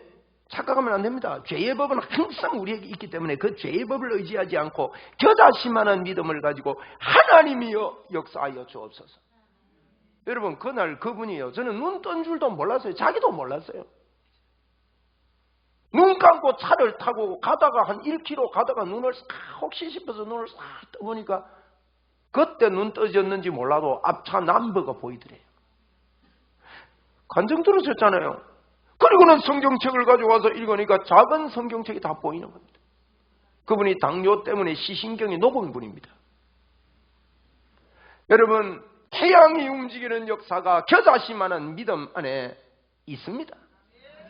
착각하면 안 됩니다. 죄의 법은 항상 우리에게 있기 때문에 그 죄의 법을 의지하지 않고 겨자씨만한 믿음을 가지고 하나님이여 역사하여 주옵소서. 여러분, 그날 그분이요, 저는 눈 뜬 줄도 몰랐어요. 자기도 몰랐어요. 눈 감고 차를 타고 가다가 한 1km 가다가 눈을 혹시 싶어서 눈을 싹 떠보니까 그때 눈 떠졌는지 몰라도 앞차 남버가 보이더래요. 간증 들으셨잖아요. 그리고는 성경책을 가져와서 읽으니까 작은 성경책이 다 보이는 겁니다. 그분이 당뇨 때문에 시신경이 녹은 분입니다. 여러분, 태양이 움직이는 역사가 겨자씨만한 믿음 안에 있습니다.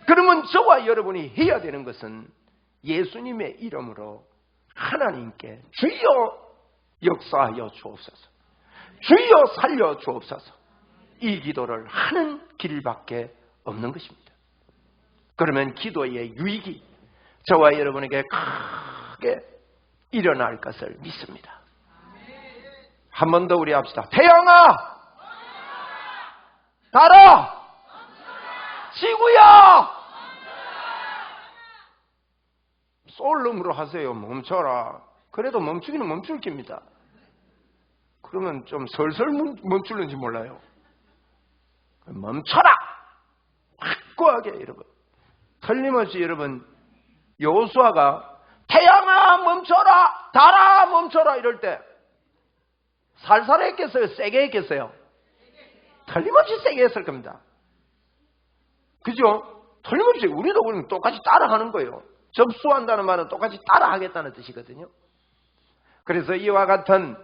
그러면 저와 여러분이 해야 되는 것은 예수님의 이름으로 하나님께 주여 역사하여 주옵소서, 주여 살려 주옵소서, 이 기도를 하는 길밖에 없는 것입니다. 그러면 기도의 유익이 저와 여러분에게 크게 일어날 것을 믿습니다. 한 번 더 우리 합시다. 태양아! 달아! 지구야! 솔름으로 하세요. 멈춰라. 그래도 멈추기는 멈출 겁니다. 그러면 좀 설설 멈추는지 몰라요. 멈춰라! 확고하게 여러분. 틀림없이 여러분, 여호수아가 태양아 멈춰라, 달아 멈춰라 이럴 때 살살 했겠어요? 세게 했겠어요? 틀림없이 세게 했을 겁니다. 그죠? 틀림없이 우리도 그럼 똑같이 따라하는 거예요. 접수한다는 말은 똑같이 따라하겠다는 뜻이거든요. 그래서 이와 같은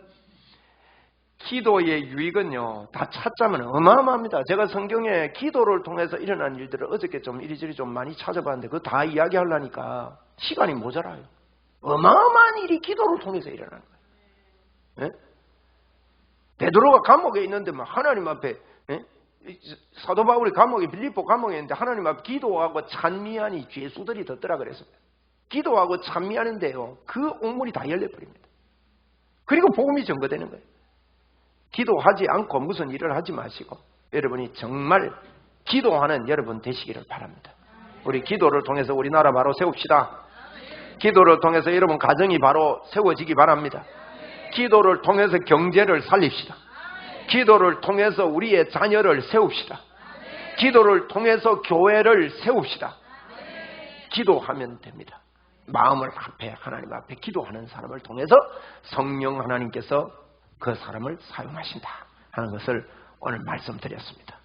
기도의 유익은요, 다 찾자면 어마어마합니다. 제가 성경에 기도를 통해서 일어난 일들을 어저께 좀 이리저리 좀 많이 찾아봤는데 그거 다 이야기하려니까 시간이 모자라요. 어마어마한 일이 기도를 통해서 일어나는 거예요. 네? 베드로가 감옥에 있는데 막 하나님 앞에, 네? 사도 바울이 감옥에, 빌립보 감옥에 있는데 하나님 앞에 기도하고 찬미하니 죄수들이 덧더라 그랬습니다. 기도하고 찬미하는데요, 그 옥문이 다 열려버립니다. 그리고 복음이 전거되는 거예요. 기도하지 않고 무슨 일을 하지 마시고 여러분이 정말 기도하는 여러분 되시기를 바랍니다. 우리 기도를 통해서 우리나라 바로 세웁시다. 기도를 통해서 여러분 가정이 바로 세워지기 바랍니다. 기도를 통해서 경제를 살립시다. 기도를 통해서 우리의 자녀를 세웁시다. 기도를 통해서 교회를 세웁시다. 기도하면 됩니다. 마음을 앞에 하나님 앞에 기도하는 사람을 통해서 성령 하나님께서 그 사람을 사용하신다 하는 것을 오늘 말씀드렸습니다.